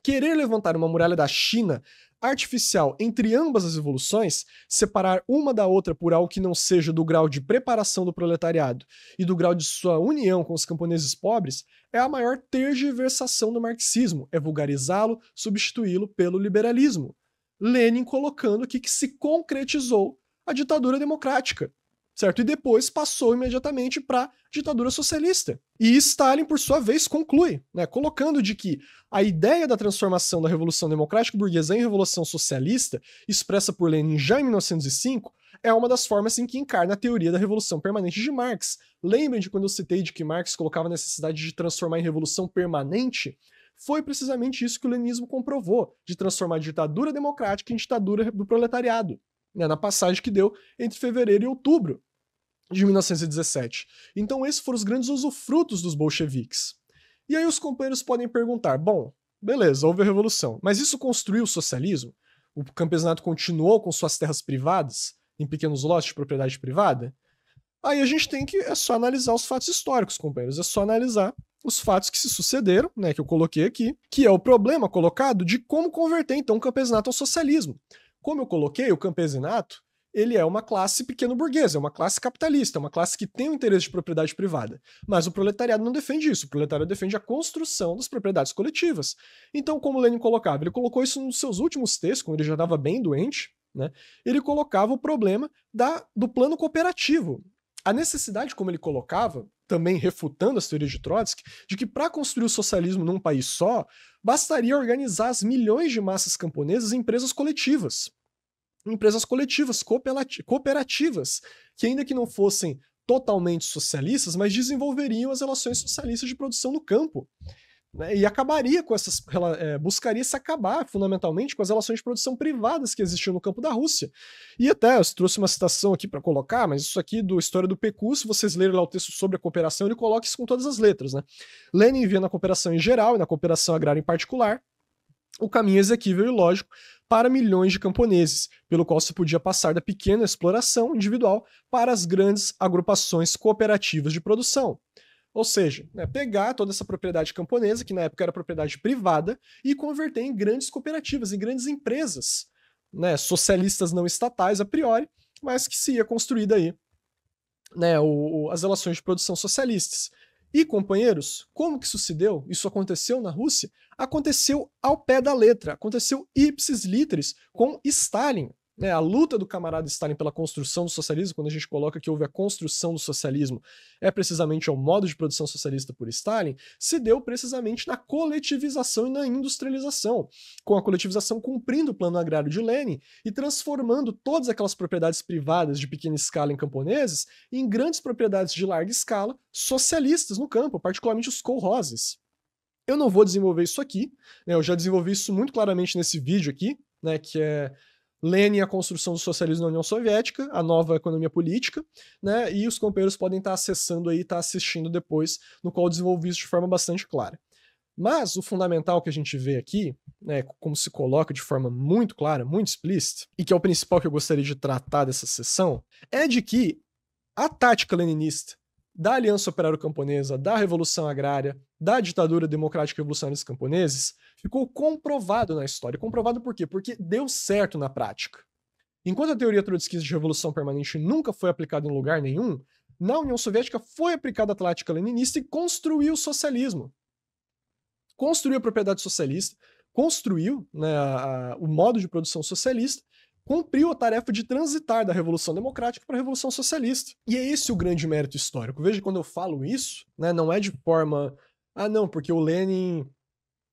A: Querer levantar uma muralha da China artificial entre ambas as revoluções, separar uma da outra por algo que não seja do grau de preparação do proletariado e do grau de sua união com os camponeses pobres, é a maior tergiversação do marxismo, é vulgarizá-lo, substituí-lo pelo liberalismo. Lenin colocando aqui que se concretizou a ditadura democrática, certo? E depois passou imediatamente para a ditadura socialista. E Stalin, por sua vez, conclui, colocando de que a ideia da transformação da Revolução Democrática Burguesa em Revolução Socialista, expressa por Lenin já em 1905, é uma das formas em que encarna a teoria da Revolução Permanente de Marx. Lembrem de quando eu citei de que Marx colocava a necessidade de transformar em revolução permanente? Foi precisamente isso que o leninismo comprovou, de transformar a ditadura democrática em ditadura do proletariado, na passagem que deu entre fevereiro e outubro de 1917. Então esses foram os grandes usufrutos dos bolcheviques. E aí os companheiros podem perguntar, bom, beleza, houve a revolução, mas isso construiu o socialismo? O campesinato continuou com suas terras privadas, em pequenos lotes de propriedade privada? Aí a gente é só analisar os fatos históricos, companheiros, é só analisar os fatos que se sucederam, que eu coloquei aqui, que é o problema colocado de como converter então o campesinato ao socialismo. Como eu coloquei, o campesinato ele é uma classe pequeno-burguesa, é uma classe capitalista, é uma classe que tem o interesse de propriedade privada. Mas o proletariado não defende isso, o proletariado defende a construção das propriedades coletivas. Então, como Lenin colocava, ele colocou isso nos seus últimos textos, quando ele já estava bem doente, ele colocava o problema do plano cooperativo. A necessidade, como ele colocava, também refutando as teorias de Trotsky, de que para construir o socialismo num país só, bastaria organizar as milhões de massas camponesas em empresas coletivas. Empresas coletivas, cooperativas, que ainda que não fossem totalmente socialistas, mas desenvolveriam as relações socialistas de produção no campo. E acabaria com essas. Buscaria se acabar, fundamentalmente, com as relações de produção privadas que existiam no campo da Rússia. E até, eu trouxe uma citação aqui para colocar, mas isso aqui do História do PQ, se vocês lerem lá o texto sobre a cooperação, ele coloca isso com todas as letras. Lenin via na cooperação em geral e na cooperação agrária em particular o caminho exequível e lógico para milhões de camponeses, pelo qual se podia passar da pequena exploração individual para as grandes agrupações cooperativas de produção. Ou seja, pegar toda essa propriedade camponesa, que na época era propriedade privada, e converter em grandes cooperativas, em grandes empresas, socialistas não estatais a priori, mas que se ia construir daí as relações de produção socialistas. E, companheiros, como que isso se deu? Isso aconteceu na Rússia? Aconteceu ao pé da letra, aconteceu ipsis literis com Stalin. A luta do camarada Stalin pela construção do socialismo, quando a gente coloca que houve a construção do socialismo, é precisamente ao modo de produção socialista por Stalin, se deu precisamente na coletivização e na industrialização, com a coletivização cumprindo o plano agrário de Lenin e transformando todas aquelas propriedades privadas de pequena escala em camponeses em grandes propriedades de larga escala socialistas no campo, particularmente os kolhozes. Eu não vou desenvolver isso aqui, eu já desenvolvi isso muito claramente nesse vídeo aqui, que é Lenin e a construção do socialismo na União Soviética, a nova economia política, e os companheiros podem estar acessando aí, estar assistindo depois, no qual eu desenvolvi isso de forma bastante clara. Mas o fundamental que a gente vê aqui, como se coloca de forma muito clara, muito explícita, e que é o principal que eu gostaria de tratar dessa sessão, é de que a tática leninista da Aliança Operário-Camponesa, da Revolução Agrária, da ditadura democrática revolucionária dos camponeses, ficou comprovado na história. Comprovado por quê? Porque deu certo na prática. Enquanto a teoria trotskista de revolução permanente nunca foi aplicada em lugar nenhum, na União Soviética foi aplicada a tática leninista e construiu o socialismo. Construiu a propriedade socialista, construiu, né, o modo de produção socialista, cumpriu a tarefa de transitar da Revolução Democrática para a Revolução Socialista. E é esse o grande mérito histórico. Veja, quando eu falo isso, né, não é de forma, não, porque o Lenin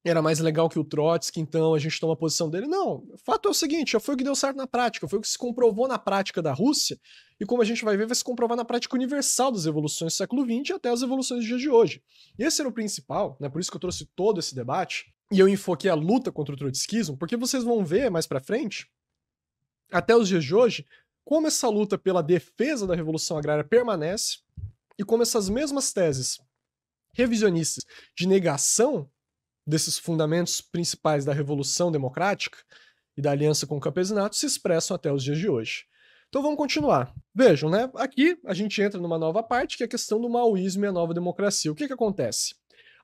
A: era mais legal que o Trotsky, então a gente toma a posição dele. Não, o fato é o seguinte, já foi o que deu certo na prática, foi o que se comprovou na prática da Rússia, e como a gente vai ver, vai se comprovar na prática universal das evoluções do século XX até as evoluções do dia de hoje. E esse era o principal, né, por isso que eu trouxe todo esse debate, e eu enfoquei a luta contra o trotskismo, porque vocês vão ver mais pra frente, até os dias de hoje, como essa luta pela defesa da Revolução Agrária permanece, e como essas mesmas teses revisionistas de negação desses fundamentos principais da Revolução Democrática e da aliança com o campesinato se expressam até os dias de hoje. Então vamos continuar. Vejam, né? Aqui a gente entra numa nova parte, que é a questão do maoísmo e a nova democracia. O que acontece?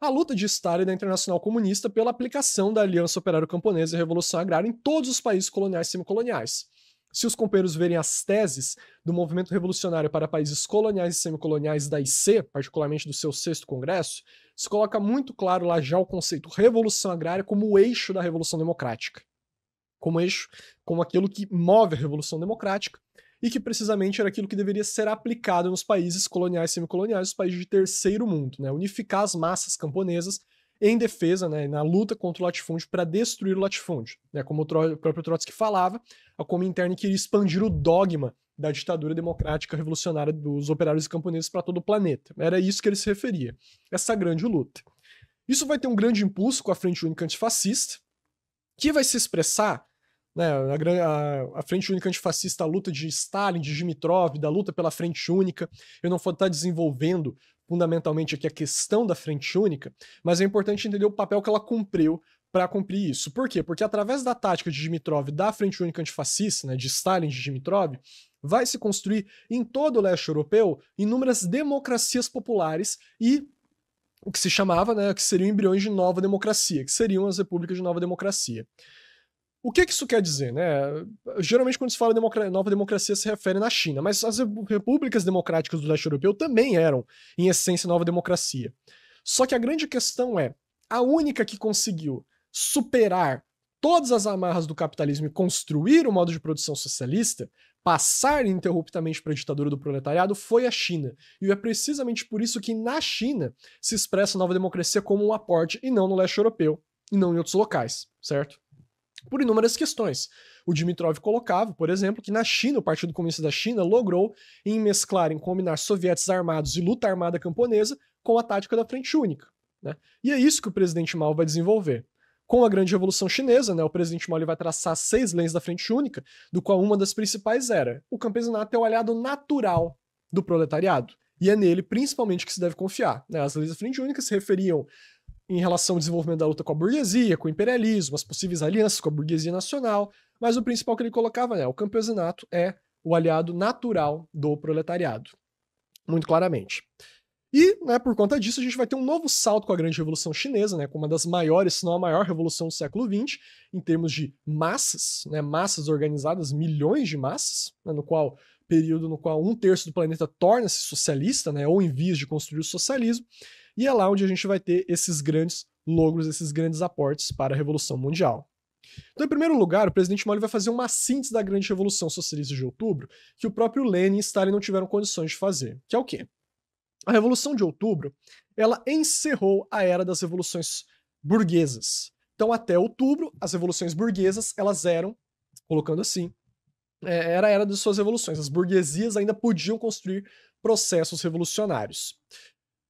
A: A luta de Stalin e da Internacional Comunista pela aplicação da Aliança Operário-Camponesa e Revolução Agrária em todos os países coloniais e semicoloniais. Se os companheiros verem as teses do movimento revolucionário para países coloniais e semicoloniais da IC, particularmente do seu 6º Congresso, se coloca muito claro lá já o conceito Revolução Agrária como o eixo da Revolução Democrática. Como eixo, como aquilo que move a Revolução Democrática e que precisamente era aquilo que deveria ser aplicado nos países coloniais e semicoloniais, os países de terceiro mundo, né? Unificar as massas camponesas em defesa, né, na luta contra o latifúndio para destruir o latifúndio. Né? Como o próprio Trotsky falava, a Comintern queria expandir o dogma da ditadura democrática revolucionária dos operários e camponeses para todo o planeta. Era isso que ele se referia, essa grande luta. Isso vai ter um grande impulso com a Frente Única Antifascista, que vai se expressar, né, a Frente Única Antifascista, a luta de Stalin, de Dimitrov, da luta pela Frente Única. Eu não vou estar desenvolvendo fundamentalmente aqui a questão da Frente Única, mas é importante entender o papel que ela cumpriu para cumprir isso. Por quê? Porque através da tática de Dimitrov da Frente Única Antifascista, né, de Stalin, de Dimitrov, vai se construir em todo o leste europeu inúmeras democracias populares e o que se chamava, né, que seriam embriões de nova democracia, que seriam as repúblicas de nova democracia. O que isso quer dizer, né? Geralmente quando se fala nova democracia se refere na China, mas as repúblicas democráticas do leste europeu também eram, em essência, nova democracia. Só que a grande questão é, a única que conseguiu superar todas as amarras do capitalismo e construir o modo de produção socialista, passar ininterruptamente para a ditadura do proletariado, foi a China. E é precisamente por isso que na China se expressa a nova democracia como um aporte e não no leste europeu, e não em outros locais, certo? Por inúmeras questões. O Dimitrov colocava, por exemplo, que na China, o Partido Comunista da China logrou em combinar sovietes armados e luta armada camponesa com a tática da Frente Única. Né? E é isso que o presidente Mao vai desenvolver. Com a Grande Revolução Chinesa, né, o presidente Mao vai traçar 6 leis da Frente Única, do qual uma das principais era: o campesinato é o aliado natural do proletariado, e é nele, principalmente, que se deve confiar. Né? As leis da Frente Única se referiam em relação ao desenvolvimento da luta com a burguesia, com o imperialismo, as possíveis alianças com a burguesia nacional, mas o principal que ele colocava é: o campesinato é o aliado natural do proletariado. Muito claramente. E, né, por conta disso, a gente vai ter um novo salto com a Grande Revolução Chinesa, né, com uma das maiores, se não a maior revolução do século XX, em termos de massas, né, massas organizadas, milhões de massas, né, período no qual 1/3 do planeta torna-se socialista, né, ou em vias de construir o socialismo, e é lá onde a gente vai ter esses grandes logros, esses grandes aportes para a Revolução Mundial. Então, em primeiro lugar, o presidente Mao vai fazer uma síntese da Grande Revolução Socialista de Outubro, que o próprio Lenin e Stalin não tiveram condições de fazer, que é o quê? A Revolução de Outubro, ela encerrou a era das revoluções burguesas. Então, até outubro, as revoluções burguesas, elas eram, colocando assim, era a era das suas revoluções. As burguesias ainda podiam construir processos revolucionários.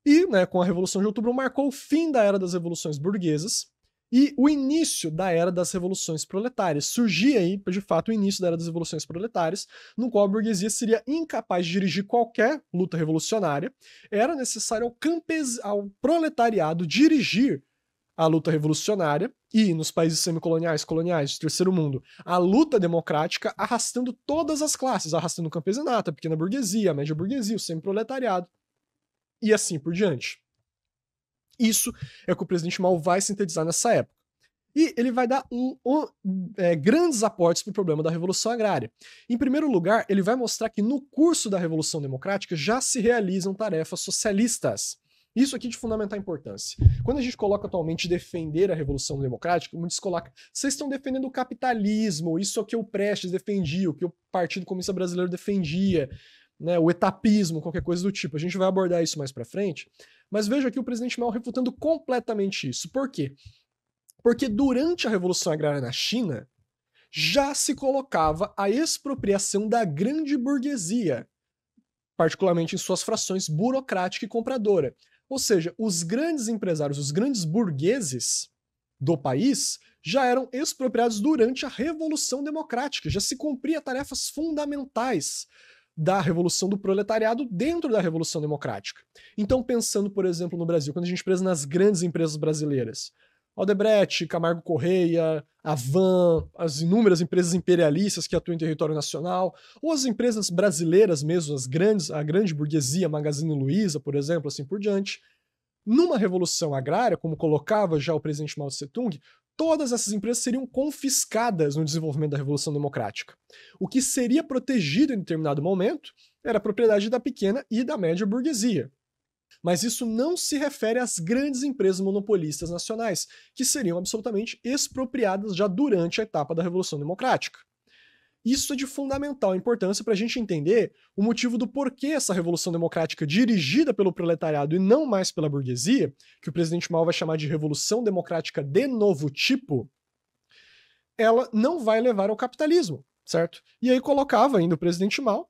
A: E, né, com a Revolução de Outubro, marcou o fim da era das revoluções burguesas e o início da era das revoluções proletárias. Surgia aí, de fato, o início da era das revoluções proletárias, no qual a burguesia seria incapaz de dirigir qualquer luta revolucionária. Era necessário ao proletariado dirigir a luta revolucionária e, nos países semicoloniais, coloniais, de terceiro mundo, a luta democrática, arrastando todas as classes, arrastando o campesinato, a pequena burguesia, a média burguesia, o semiproletariado, e assim por diante. Isso é o que o presidente Mao vai sintetizar nessa época. E ele vai dar grandes aportes para o problema da Revolução Agrária. Em primeiro lugar, ele vai mostrar que no curso da Revolução Democrática já se realizam tarefas socialistas. Isso aqui de fundamental importância. Quando a gente coloca atualmente defender a Revolução Democrática, muitos colocam, vocês estão defendendo o capitalismo, isso é o que o Prestes defendia, o que o Partido Comunista Brasileiro defendia, né, o etapismo, qualquer coisa do tipo. A gente vai abordar isso mais pra frente, mas veja aqui o presidente Mao refutando completamente isso. Por quê? Porque durante a Revolução Agrária na China, já se colocava a expropriação da grande burguesia, particularmente em suas frações burocrática e compradora. Ou seja, os grandes empresários, os grandes burgueses do país já eram expropriados durante a Revolução Democrática, já se cumpria tarefas fundamentais da Revolução do Proletariado dentro da Revolução Democrática. Então, pensando, por exemplo, no Brasil, quando a gente pensa nas grandes empresas brasileiras, Odebrecht, Camargo Correia, Avan, as inúmeras empresas imperialistas que atuam em território nacional, ou as empresas brasileiras mesmo, a grande burguesia, Magazine Luiza, por exemplo, assim por diante. Numa revolução agrária, como colocava já o presidente Mao Tse-tung, todas essas empresas seriam confiscadas no desenvolvimento da Revolução Democrática. O que seria protegido em determinado momento era a propriedade da pequena e da média burguesia. Mas isso não se refere às grandes empresas monopolistas nacionais, que seriam absolutamente expropriadas já durante a etapa da Revolução Democrática. Isso é de fundamental importância para a gente entender o motivo do porquê essa Revolução Democrática dirigida pelo proletariado e não mais pela burguesia, que o presidente Mao vai chamar de Revolução Democrática de novo tipo, ela não vai levar ao capitalismo, certo? E aí colocava ainda o presidente Mao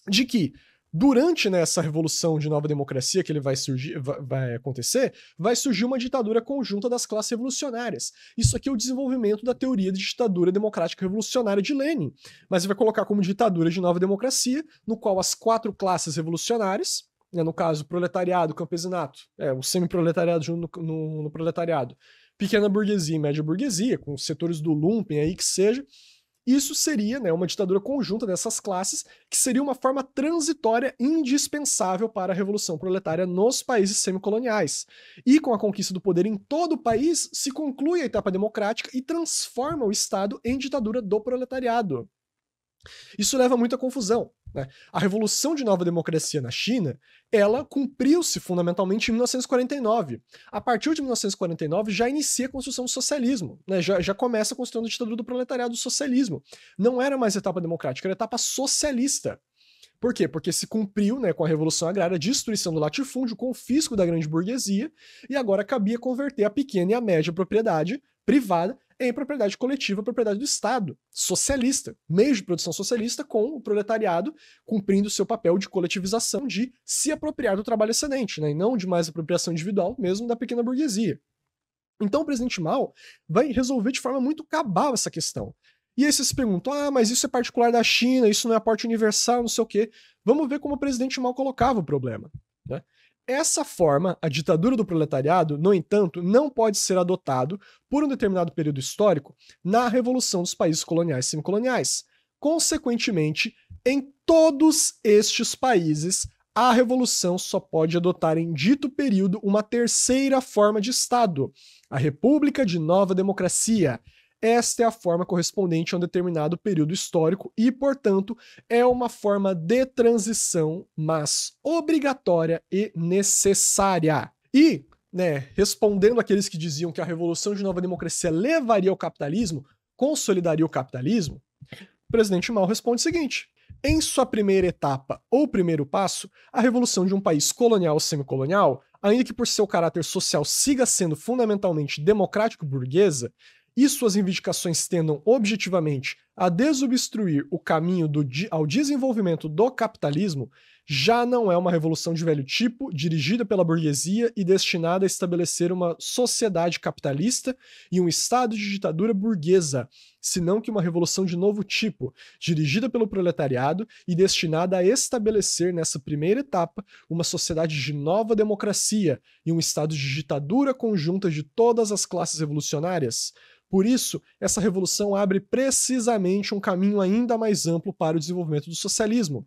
A: de que durante essa revolução de nova democracia que ele vai acontecer, vai surgir uma ditadura conjunta das classes revolucionárias. Isso aqui é o desenvolvimento da teoria de ditadura democrática revolucionária de Lenin. Mas ele vai colocar como ditadura de nova democracia, no qual as 4 classes revolucionárias, né, no caso, proletariado, campesinato, o semi-proletariado junto no proletariado, pequena burguesia e média burguesia, com os setores do lumpen aí que seja, isso seria, né, uma ditadura conjunta dessas classes, que seria uma forma transitória indispensável para a revolução proletária nos países semicoloniais. E com a conquista do poder em todo o país, se conclui a etapa democrática e transforma o Estado em ditadura do proletariado. Isso leva a muita confusão, né? A Revolução de Nova Democracia na China, ela cumpriu-se fundamentalmente em 1949. A partir de 1949 já inicia a construção do socialismo, né? Já começa a construção da ditadura do proletariado, do socialismo. Não era mais etapa democrática, era etapa socialista. Por quê? Porque se cumpriu, né, com a Revolução Agrária a destruição do latifúndio, o confisco da grande burguesia, e agora cabia converter a pequena e a média propriedade privada em propriedade coletiva, propriedade do Estado, socialista, meio de produção socialista, com o proletariado cumprindo seu papel de coletivização, de se apropriar do trabalho excedente, né, e não de mais apropriação individual, mesmo da pequena burguesia. Então o presidente Mao vai resolver de forma muito cabal essa questão. E aí você se pergunta, mas isso é particular da China, isso não é aporte universal, não sei o quê. Vamos ver como o presidente Mao colocava o problema, né? Essa forma, a ditadura do proletariado, no entanto, não pode ser adotado por um determinado período histórico na revolução dos países coloniais e semicoloniais. Consequentemente, em todos estes países, a revolução só pode adotar em dito período uma terceira forma de Estado, a República de Nova Democracia. Esta é a forma correspondente a um determinado período histórico e, portanto, é uma forma de transição, mas obrigatória e necessária. E, né, respondendo àqueles que diziam que a Revolução de Nova Democracia levaria ao capitalismo, consolidaria o capitalismo, o presidente Mao responde o seguinte: em sua primeira etapa ou primeiro passo, a revolução de um país colonial ou semicolonial, ainda que por seu caráter social siga sendo fundamentalmente democrático-burguesa, e suas reivindicações tendam objetivamente a desobstruir o caminho ao desenvolvimento do capitalismo já não é uma revolução de velho tipo, dirigida pela burguesia e destinada a estabelecer uma sociedade capitalista e um estado de ditadura burguesa, senão que uma revolução de novo tipo, dirigida pelo proletariado e destinada a estabelecer nessa primeira etapa uma sociedade de nova democracia e um estado de ditadura conjunta de todas as classes revolucionárias. Por isso, essa revolução abre precisamente um caminho ainda mais amplo para o desenvolvimento do socialismo.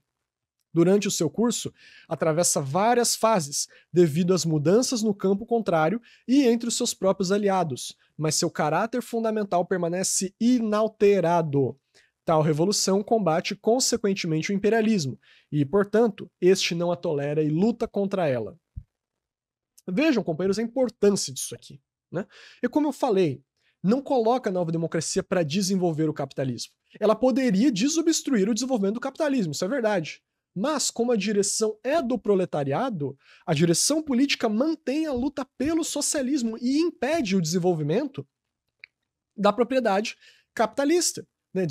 A: Durante o seu curso, atravessa várias fases, devido às mudanças no campo contrário e entre os seus próprios aliados, mas seu caráter fundamental permanece inalterado. Tal revolução combate consequentemente o imperialismo, e, portanto, este não a tolera e luta contra ela. Vejam, companheiros, a importância disso aqui, né? E como eu falei, não coloca a nova democracia para desenvolver o capitalismo. Ela poderia desobstruir o desenvolvimento do capitalismo, isso é verdade. Mas, como a direção é do proletariado, a direção política mantém a luta pelo socialismo e impede o desenvolvimento da propriedade capitalista. Né?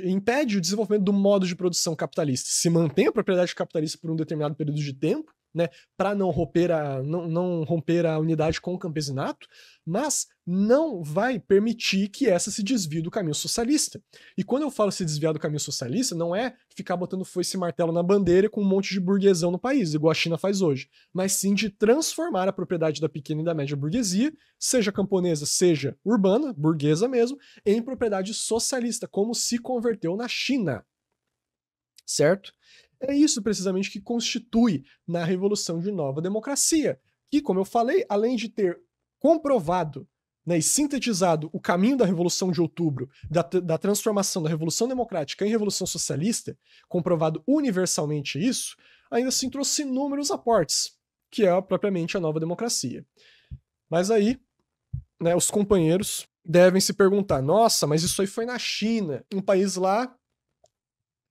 A: Impede o desenvolvimento do modo de produção capitalista. Se mantém a propriedade capitalista por um determinado período de tempo, né, para não romper a unidade com o campesinato, mas não vai permitir que essa se desvie do caminho socialista. E quando eu falo se desviar do caminho socialista, não é ficar botando foice e martelo na bandeira com um monte de burguesão no país, igual a China faz hoje, mas sim de transformar a propriedade da pequena e da média burguesia, seja camponesa, seja urbana, burguesa mesmo, em propriedade socialista, como se converteu na China. Certo? É isso precisamente que constitui na Revolução de Nova Democracia, que, como eu falei, além de ter comprovado, né, e sintetizado o caminho da Revolução de Outubro, da transformação da Revolução Democrática em Revolução Socialista, comprovado universalmente isso, ainda assim trouxe inúmeros aportes, que é propriamente a Nova Democracia. Mas aí, né, os companheiros devem se perguntar, nossa, mas isso aí foi na China, um país lá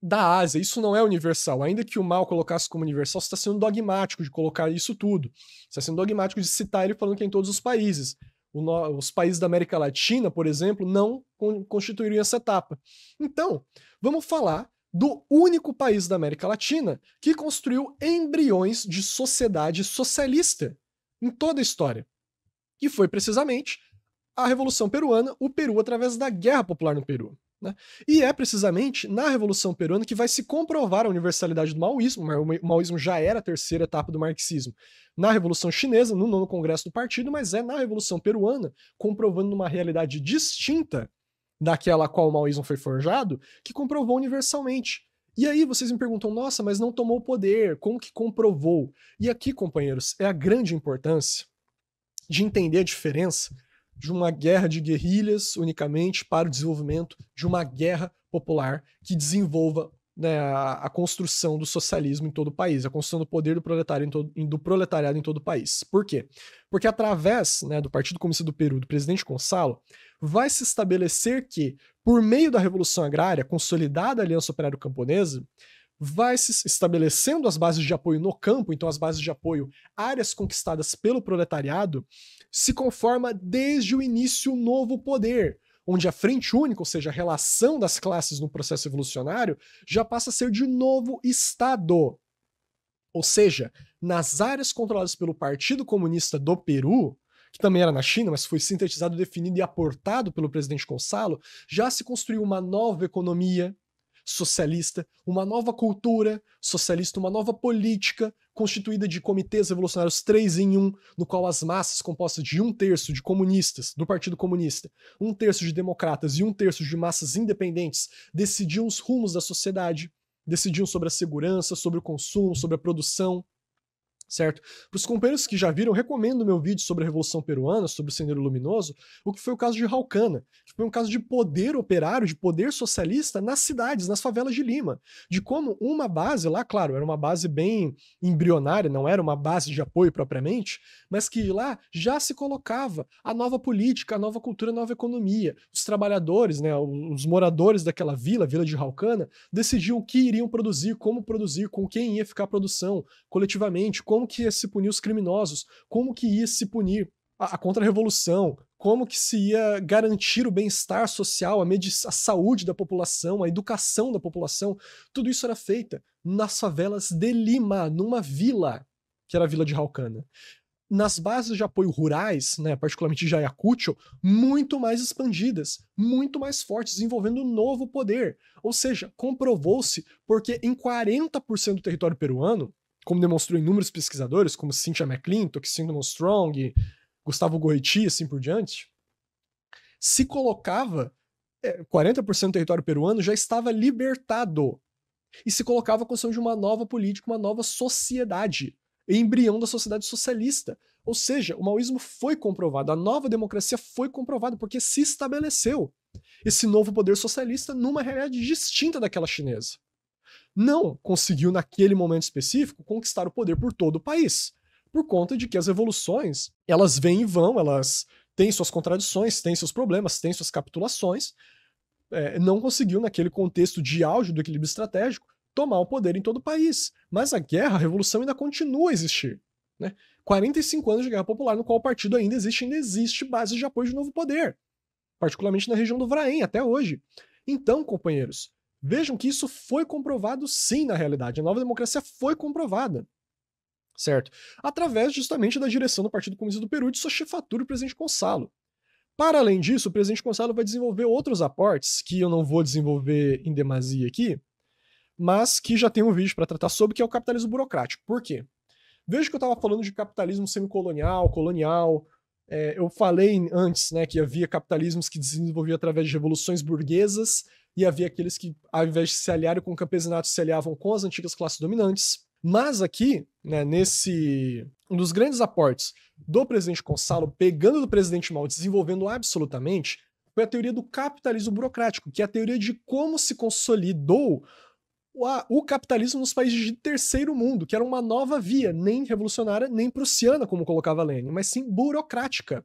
A: da Ásia, isso não é universal. Ainda que o Mao colocasse como universal, você está sendo dogmático de colocar isso tudo. Você está sendo dogmático de citar ele falando que é em todos os países. Os países da América Latina, por exemplo, não constituiriam essa etapa. Então, vamos falar do único país da América Latina que construiu embriões de sociedade socialista em toda a história. Que foi precisamente a Revolução Peruana, o Peru através da Guerra Popular no Peru. Né? E é precisamente na Revolução Peruana que vai se comprovar a universalidade do maoísmo. O maoísmo já era a terceira etapa do marxismo na Revolução Chinesa, no 9º Congresso do Partido, mas é na Revolução Peruana, comprovando uma realidade distinta daquela a qual o maoísmo foi forjado, que comprovou universalmente. E aí vocês me perguntam, nossa, mas não tomou poder, como que comprovou? E aqui, companheiros, é a grande importância de entender a diferença de uma guerra de guerrilhas unicamente para o desenvolvimento de uma guerra popular que desenvolva, né, a construção do socialismo em todo o país, a construção do poder do proletariado em todo o país. Por quê? Porque através, né, do Partido Comunista do Peru, do presidente Gonçalo, vai se estabelecer que, por meio da Revolução Agrária, consolidada a Aliança Operário-Camponesa, vai se estabelecendo as bases de apoio no campo, então as bases de apoio, áreas conquistadas pelo proletariado, se conforma desde o início um novo poder, onde a frente única, ou seja, a relação das classes no processo evolucionário, já passa a ser de novo Estado. Ou seja, nas áreas controladas pelo Partido Comunista do Peru, que também era na China, mas foi sintetizado, definido e aportado pelo presidente Gonçalo, já se construiu uma nova economia socialista, uma nova cultura socialista, uma nova política constituída de comitês revolucionários 3 em 1, no qual as massas compostas de 1/3 de comunistas, do Partido Comunista, 1/3 de democratas e 1/3 de massas independentes decidiam os rumos da sociedade, decidiam sobre a segurança, sobre o consumo, sobre a produção, certo? Para os companheiros que já viram, recomendo o meu vídeo sobre a Revolução Peruana, sobre o Sendero Luminoso, o que foi o caso de Jaucana, que foi um caso de poder operário, de poder socialista nas cidades, nas favelas de Lima, de como uma base lá, claro, era uma base bem embrionária, não era uma base de apoio propriamente, mas que lá já se colocava a nova política, a nova cultura, a nova economia. Os trabalhadores, né, os moradores daquela vila de Jaucana, decidiam o que iriam produzir, com quem ia ficar a produção, coletivamente, como que ia se punir os criminosos, como que ia se punir a contra-revolução, como que se ia garantir o bem-estar social, a saúde da população, a educação da população, tudo isso era feito nas favelas de Lima, numa vila, que era a vila de Jaucana. Nas bases de apoio rurais, né, particularmente de Ayacucho, muito mais expandidas, muito mais fortes, envolvendo um novo poder. Ou seja, comprovou-se porque em 40% do território peruano, como demonstrou inúmeros pesquisadores, como Cynthia McClintock, Cinnamon Strong, Gustavo Goiti, assim por diante, se colocava 40% do território peruano já estava libertado e se colocava a construção de uma nova política, uma nova sociedade, embrião da sociedade socialista. Ou seja, o maoísmo foi comprovado, a nova democracia foi comprovada porque se estabeleceu esse novo poder socialista numa realidade distinta daquela chinesa. Não conseguiu, naquele momento específico, conquistar o poder por todo o país, por conta de que as revoluções, elas vêm e vão, elas têm suas contradições, têm seus problemas, têm suas capitulações, não conseguiu, naquele contexto de auge do equilíbrio estratégico, tomar o poder em todo o país. Mas a guerra, a revolução ainda continua a existir. Né? 45 anos de guerra popular, no qual o partido ainda existe base de apoio de novo poder, particularmente na região do Vraém, até hoje. Então, companheiros, vejam que isso foi comprovado sim na realidade. A nova democracia foi comprovada. Certo? Através justamente da direção do Partido Comunista do Peru, de sua chefatura, o presidente Gonçalo. Para além disso, o presidente Gonçalo vai desenvolver outros aportes, que eu não vou desenvolver em demasia aqui, mas que já tem um vídeo para tratar sobre, que é o capitalismo burocrático. Por quê? Veja que eu estava falando de capitalismo semicolonial, colonial. Eu falei antes, né, que havia capitalismos que desenvolviam através de revoluções burguesas, e havia aqueles que, ao invés de se aliarem com o campesinato, se aliavam com as antigas classes dominantes. Mas aqui, né, um dos grandes aportes do presidente Gonçalo, pegando do presidente Mao, desenvolvendo absolutamente, foi a teoria do capitalismo burocrático, que é a teoria de como se consolidou o capitalismo nos países de terceiro mundo, que era uma nova via, nem revolucionária, nem prussiana, como colocava Lenin, mas sim burocrática,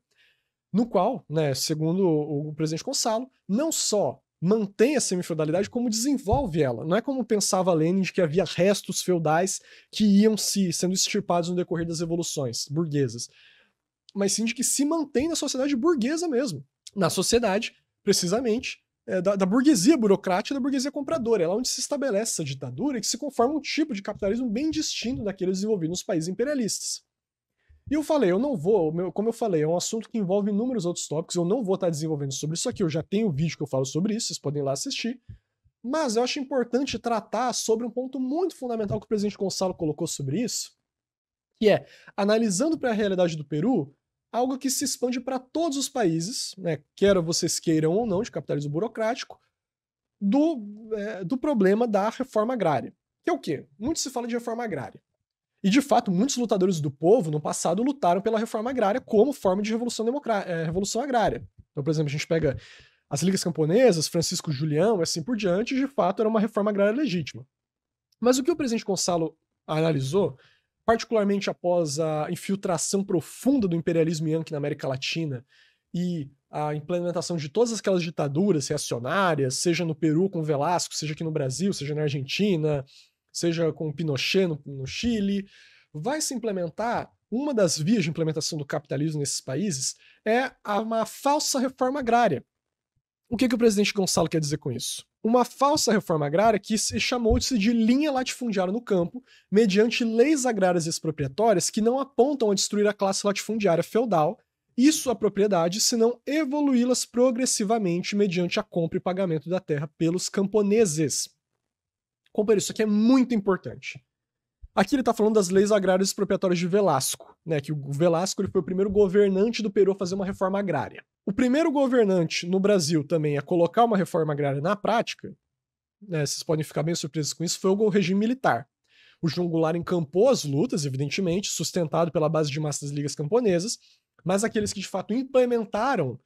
A: no qual, né, segundo o presidente Gonçalo, não só mantém a semifeudalidade, como desenvolve ela. Não é como pensava Lenin, de que havia restos feudais que iam sendo extirpados no decorrer das revoluções burguesas, mas sim de que se mantém na sociedade burguesa mesmo. Na sociedade, precisamente, da burguesia burocrática e da burguesia compradora. É lá onde se estabelece essa ditadura e que se conforma um tipo de capitalismo bem distinto daquele desenvolvido nos países imperialistas. E eu falei, eu não vou, como eu falei, é um assunto que envolve inúmeros outros tópicos, eu não vou estar desenvolvendo sobre isso aqui, eu já tenho um vídeo que eu falo sobre isso, vocês podem ir lá assistir, mas eu acho importante tratar sobre um ponto muito fundamental que o presidente Gonçalo colocou sobre isso, que é, analisando para a realidade do Peru, algo que se expande para todos os países, né, quer vocês queiram ou não, de capitalismo burocrático, do problema da reforma agrária. Que é o quê? Muito se fala de reforma agrária. E, de fato, muitos lutadores do povo, no passado, lutaram pela reforma agrária como forma de revolução agrária. Então, por exemplo, a gente pega as ligas camponesas, Francisco Julião e assim por diante, e, de fato, era uma reforma agrária legítima. Mas o que o presidente Gonçalo analisou, particularmente após a infiltração profunda do imperialismo yankee na América Latina e a implementação de todas aquelas ditaduras reacionárias, seja no Peru com Velasco, seja aqui no Brasil, seja na Argentina, seja com Pinochet no Chile, vai se implementar, uma das vias de implementação do capitalismo nesses países é uma falsa reforma agrária. O que o presidente Gonçalo quer dizer com isso? Uma falsa reforma agrária que se chamou-se de linha latifundiária no campo, mediante leis agrárias expropriatórias que não apontam a destruir a classe latifundiária feudal e sua propriedade, senão evoluí-las progressivamente mediante a compra e pagamento da terra pelos camponeses. Companheiro, isso aqui é muito importante. Aqui ele está falando das leis agrárias expropriatórias de Velasco, né, que o Velasco ele foi o primeiro governante do Peru a fazer uma reforma agrária. O primeiro governante no Brasil também a colocar uma reforma agrária na prática, né, vocês podem ficar bem surpresos com isso, foi o regime militar. O João Goulart encampou as lutas, evidentemente, sustentado pela base de massa das ligas camponesas, mas aqueles que de fato implementaram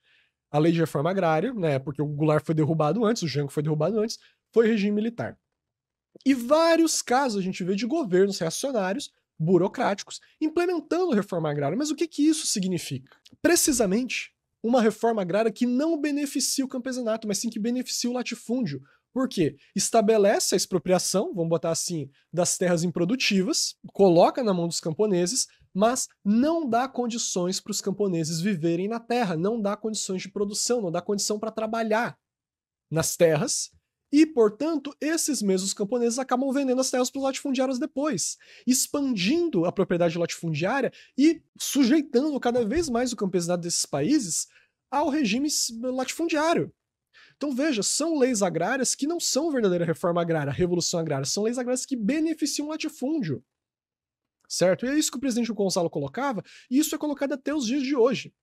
A: a lei de reforma agrária, né, porque o Goulart foi derrubado antes, o Jango foi derrubado antes, foi o regime militar. E vários casos a gente vê de governos reacionários, burocráticos, implementando a reforma agrária. Mas o que isso significa? Precisamente uma reforma agrária que não beneficia o campesinato, mas sim que beneficia o latifúndio. Por quê? Estabelece a expropriação, vamos botar assim, das terras improdutivas, coloca na mão dos camponeses, mas não dá condições para os camponeses viverem na terra, não dá condições de produção, não dá condição para trabalhar nas terras, e, portanto, esses mesmos camponeses acabam vendendo as terras para os latifundiários depois, expandindo a propriedade latifundiária e sujeitando cada vez mais o campesinado desses países ao regime latifundiário. Então veja, são leis agrárias que não são verdadeira reforma agrária, revolução agrária, são leis agrárias que beneficiam o latifúndio. Certo? E é isso que o presidente Gonçalo colocava, e isso é colocado até os dias de hoje.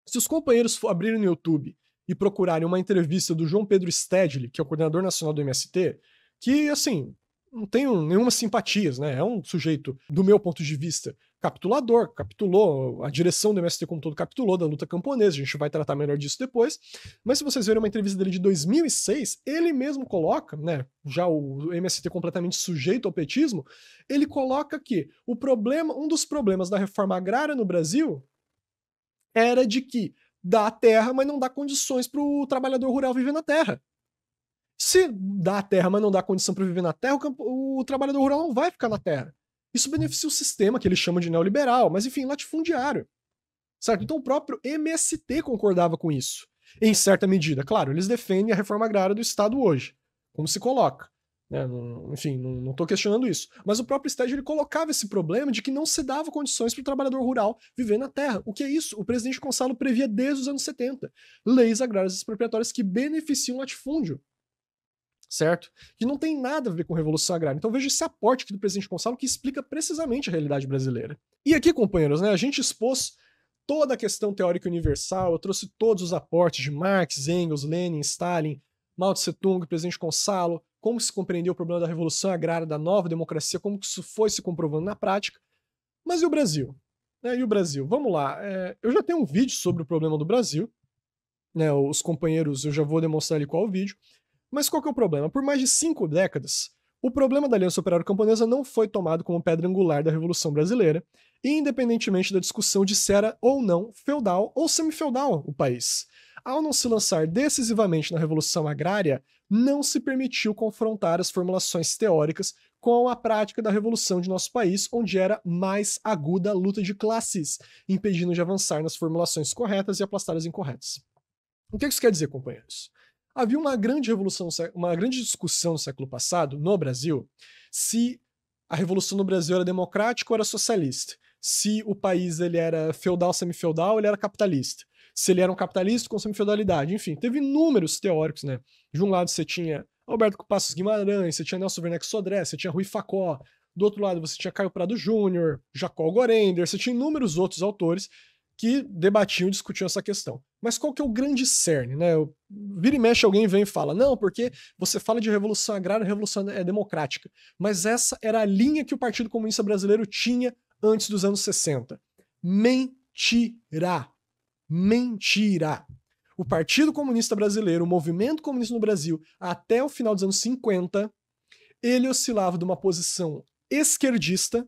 A: Se os companheiros abrirem no YouTube e procurarem uma entrevista do João Pedro Stedley, que é o coordenador nacional do MST, que, assim, não tenho nenhuma simpatias, né? É um sujeito, do meu ponto de vista, capitulador, capitulou, a direção do MST como todo capitulou da luta camponesa, a gente vai tratar melhor disso depois, mas se vocês verem uma entrevista dele de 2006, ele mesmo coloca, né, já o MST completamente sujeito ao petismo, ele coloca que o problema, um dos problemas da reforma agrária no Brasil era de que dá a terra, mas não dá condições para o trabalhador rural viver na terra. Se dá a terra, mas não dá condição para viver na terra, o trabalhador rural não vai ficar na terra. Isso beneficia o sistema, que eles chamam de neoliberal, mas enfim, latifundiário. Certo? Então o próprio MST concordava com isso. Em certa medida. Claro, eles defendem a reforma agrária do Estado hoje, como se coloca. Enfim, não estou questionando isso. Mas o próprio Stedley ele colocava esse problema de que não se dava condições para o trabalhador rural viver na terra. O que é isso? O presidente Gonçalo previa desde os anos 70 leis agrárias expropriatórias que beneficiam o latifúndio. Certo? Que não tem nada a ver com revolução agrária. Então veja esse aporte aqui do presidente Gonçalo que explica precisamente a realidade brasileira. E aqui, companheiros, né, a gente expôs toda a questão teórica universal, eu trouxe todos os aportes de Marx, Engels, Lenin, Stalin, Mao Tse-tung, presidente Gonçalo, como se compreendeu o problema da revolução agrária, da nova democracia, como que isso foi se comprovando na prática. Mas e o Brasil? E o Brasil? Vamos lá. Eu já tenho um vídeo sobre o problema do Brasil. Né, os companheiros, eu já vou demonstrar ali qual é o vídeo. Mas qual que é o problema? Por mais de 5 décadas, o problema da Aliança Operária Camponesa não foi tomado como pedra angular da Revolução Brasileira, independentemente da discussão de se era ou não feudal ou semifeudal o país. Ao não se lançar decisivamente na Revolução Agrária, não se permitiu confrontar as formulações teóricas com a prática da revolução de nosso país, onde era mais aguda a luta de classes, impedindo de avançar nas formulações corretas e aplastar as incorretas. O que isso quer dizer, companheiros? Havia uma grande revolução, uma grande discussão no século passado, no Brasil, se a revolução no Brasil era democrática ou era socialista, se o país ele era feudal, semifeudal, ou ele era capitalista, se ele era um capitalista com semifeudalidade, enfim, teve inúmeros teóricos, né? De um lado você tinha Alberto Passos Guimarães, você tinha Nelson Werneck Sodré, você tinha Rui Facó, do outro lado você tinha Caio Prado Júnior, Jacó Gorender, você tinha inúmeros outros autores que debatiam e discutiam essa questão. Mas qual que é o grande cerne, né? Vira e mexe alguém vem e fala, não, porque você fala de revolução agrária, a revolução é democrática. Mas essa era a linha que o Partido Comunista Brasileiro tinha antes dos anos 60. Mentira! Mentira! O Partido Comunista Brasileiro, o movimento comunista no Brasil, até o final dos anos 50, ele oscilava de uma posição esquerdista,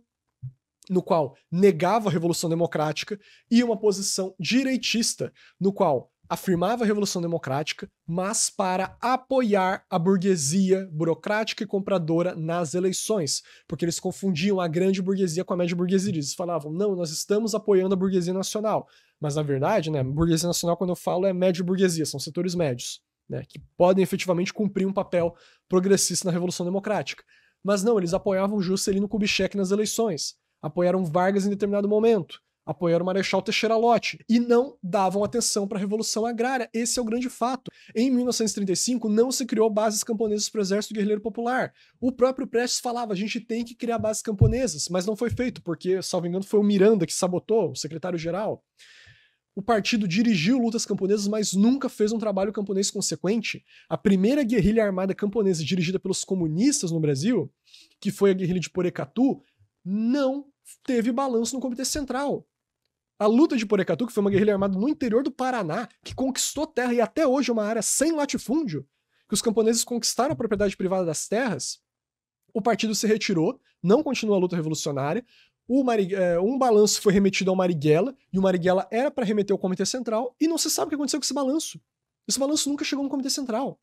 A: no qual negava a Revolução Democrática, e uma posição direitista, no qual afirmava a Revolução Democrática, mas para apoiar a burguesia burocrática e compradora nas eleições, porque eles confundiam a grande burguesia com a média burguesia. Eles falavam, não, nós estamos apoiando a burguesia nacional. Mas na verdade, né, burguesia nacional, quando eu falo, é média burguesia, são setores médios, né, que podem efetivamente cumprir um papel progressista na Revolução Democrática. Mas não, eles apoiavam Juscelino Kubitschek nas eleições, apoiaram Vargas em determinado momento, apoiaram o Marechal Teixeira Lott e não davam atenção para a Revolução Agrária. Esse é o grande fato. Em 1935 não se criou bases camponesas para o Exército Guerrilheiro Popular. O próprio Prestes falava, a gente tem que criar bases camponesas, mas não foi feito, porque, salvo engano, foi o Miranda que sabotou, o secretário-geral. O partido dirigiu lutas camponesas, mas nunca fez um trabalho camponês consequente. A primeira guerrilha armada camponesa dirigida pelos comunistas no Brasil, que foi a guerrilha de Porecatu, não teve balanço no Comitê Central. A luta de Porecatu, que foi uma guerrilha armada no interior do Paraná, que conquistou terra e até hoje é uma área sem latifúndio, que os camponeses conquistaram a propriedade privada das terras, o partido se retirou, não continuou a luta revolucionária, um balanço foi remetido ao Marighella, e o Marighella era para remeter ao Comitê Central, e não se sabe o que aconteceu com esse balanço. Esse balanço nunca chegou no Comitê Central.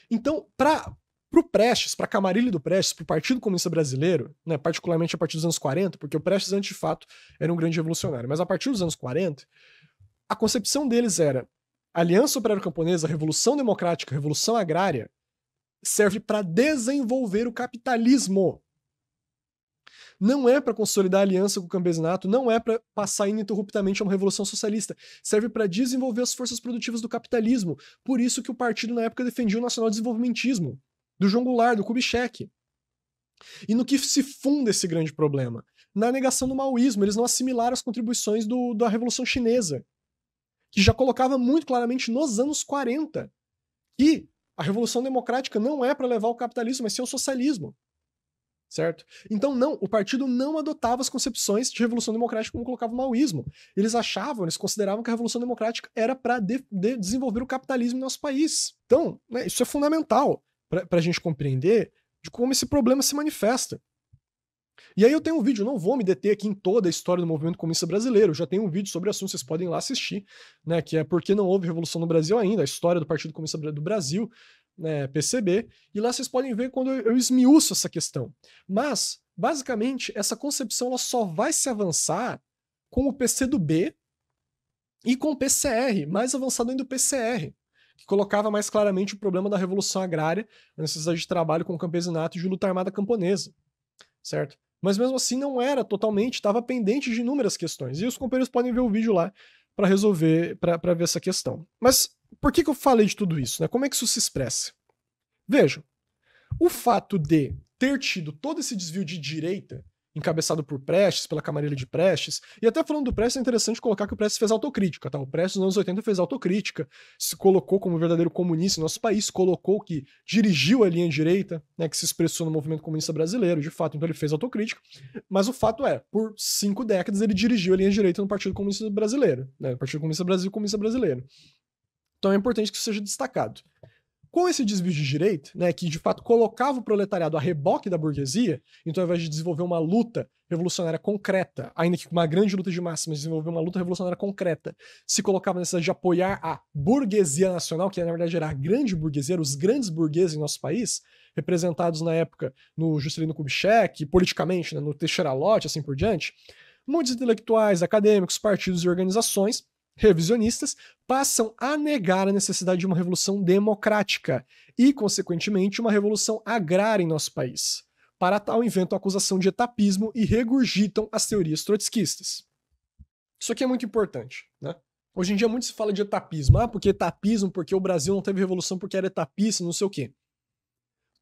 A: Então, para Pro Prestes, pra camarilha do Prestes, pro Partido Comunista Brasileiro, né, particularmente a partir dos anos 40, porque o Prestes antes de fato era um grande revolucionário, mas a partir dos anos 40, a concepção deles era Aliança Operário-Camponesa, Revolução Democrática, Revolução Agrária, serve para desenvolver o capitalismo. Não é para consolidar a aliança com o campesinato, não é para passar ininterruptamente a uma revolução socialista. Serve para desenvolver as forças produtivas do capitalismo. Por isso que o partido na época defendia o nacional-desenvolvimentismo, do João Goulart, do Kubitschek. E no que se funda esse grande problema? Na negação do maoísmo. Eles não assimilaram as contribuições da Revolução Chinesa, que já colocava muito claramente nos anos 40 que a Revolução Democrática não é para levar o capitalismo, mas sim o socialismo. Certo? Então, não, o partido não adotava as concepções de Revolução Democrática como colocava o maoísmo. Eles consideravam que a Revolução Democrática era para desenvolver o capitalismo no nosso país. Então, né, isso é fundamental para a gente compreender de como esse problema se manifesta. E aí eu tenho um vídeo, não vou me deter aqui em toda a história do movimento comunista brasileiro, já tenho um vídeo sobre o assunto, vocês podem ir lá assistir, né, que é Por que não houve revolução no Brasil ainda, a história do Partido Comunista do Brasil, né, PCB, e lá vocês podem ver quando eu esmiuço essa questão. Mas, basicamente, essa concepção ela só vai se avançar com o PCdoB e com o PCR, mais avançado ainda o PCR, que colocava mais claramente o problema da revolução agrária, a necessidade de trabalho com o campesinato e de luta armada camponesa, certo? Mas mesmo assim não era totalmente, estava pendente de inúmeras questões. E os companheiros podem ver o vídeo lá para resolver, para ver essa questão. Mas por que eu falei de tudo isso? Né? Como é que isso se expressa? Vejam, o fato de ter tido todo esse desvio de direita, encabeçado por Prestes, pela camarilha de Prestes, e até falando do Prestes, é interessante colocar que o Prestes fez autocrítica, tá? O Prestes nos anos 80 fez autocrítica, se colocou como verdadeiro comunista em nosso país, colocou que dirigiu a linha direita, né, que se expressou no movimento comunista brasileiro, de fato, então ele fez autocrítica, mas o fato é, por 5 décadas ele dirigiu a linha direita no Partido Comunista Brasileiro, né, Partido Comunista Brasil e Comunista Brasileiro. Então é importante que isso seja destacado. Com esse desvio de direita, né, que de fato colocava o proletariado a reboque da burguesia, então ao invés de desenvolver uma luta revolucionária concreta, ainda que uma grande luta de massa, mas desenvolver uma luta revolucionária concreta, se colocava a necessidade de apoiar a burguesia nacional, que na verdade era a grande burguesia, os grandes burgueses em nosso país, representados na época no Juscelino Kubitschek, politicamente, né, no Teixeira Lott, assim por diante, muitos intelectuais, acadêmicos, partidos e organizações revisionistas passam a negar a necessidade de uma revolução democrática e, consequentemente, uma revolução agrária em nosso país. Para tal, inventam a acusação de etapismo e regurgitam as teorias trotskistas. Isso aqui é muito importante, né? Hoje em dia muito se fala de etapismo. Ah, porque etapismo, porque o Brasil não teve revolução porque era etapista, não sei o quê.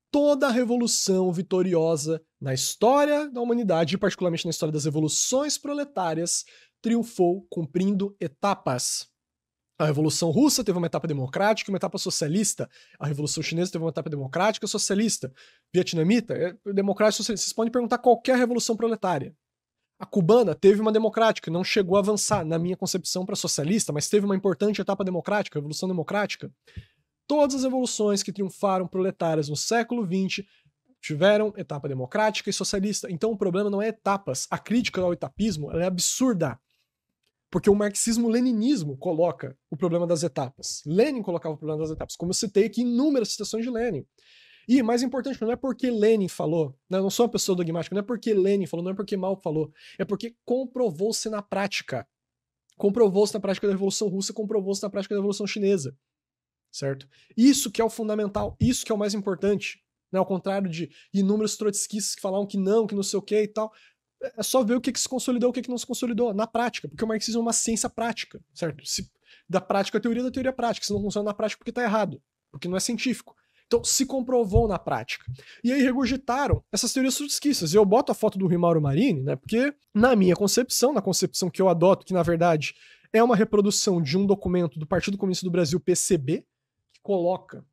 A: Toda a revolução vitoriosa na história da humanidade, e particularmente na história das revoluções proletárias, triunfou cumprindo etapas. A Revolução Russa teve uma etapa democrática e uma etapa socialista. A Revolução Chinesa teve uma etapa democrática e socialista. Vietnamita, democrática e socialista. Vocês podem perguntar qualquer revolução proletária. A cubana teve uma democrática, não chegou a avançar, na minha concepção, para socialista, mas teve uma importante etapa democrática, a Revolução Democrática. Todas as revoluções que triunfaram proletárias no século XX tiveram etapa democrática e socialista. Então o problema não é etapas. A crítica ao etapismo ela é absurda. Porque o marxismo-leninismo coloca o problema das etapas. Lenin colocava o problema das etapas, como eu citei aqui inúmeras citações de Lenin. E, mais importante, não é porque Lenin falou, né, eu não sou uma pessoa dogmática, não é porque Lenin falou, não é porque Mao falou, é porque comprovou-se na prática. Comprovou-se na prática da Revolução Russa, comprovou-se na prática da Revolução Chinesa. Certo? Isso que é o fundamental, isso que é o mais importante. Né, ao contrário de inúmeros trotskistas que falavam que não sei o que e tal. É só ver o que se consolidou e o que não se consolidou na prática, porque o marxismo é uma ciência prática, certo? Da prática a teoria, da teoria a prática. Se não funciona na prática, porque tá errado, porque não é científico. Então, se comprovou na prática. E aí regurgitaram essas teorias trotskistas. E eu boto a foto do Rui Mauro Marini, né? Porque na minha concepção, na concepção que eu adoto, que na verdade é uma reprodução de um documento do Partido Comunista do Brasil, PCB, que coloca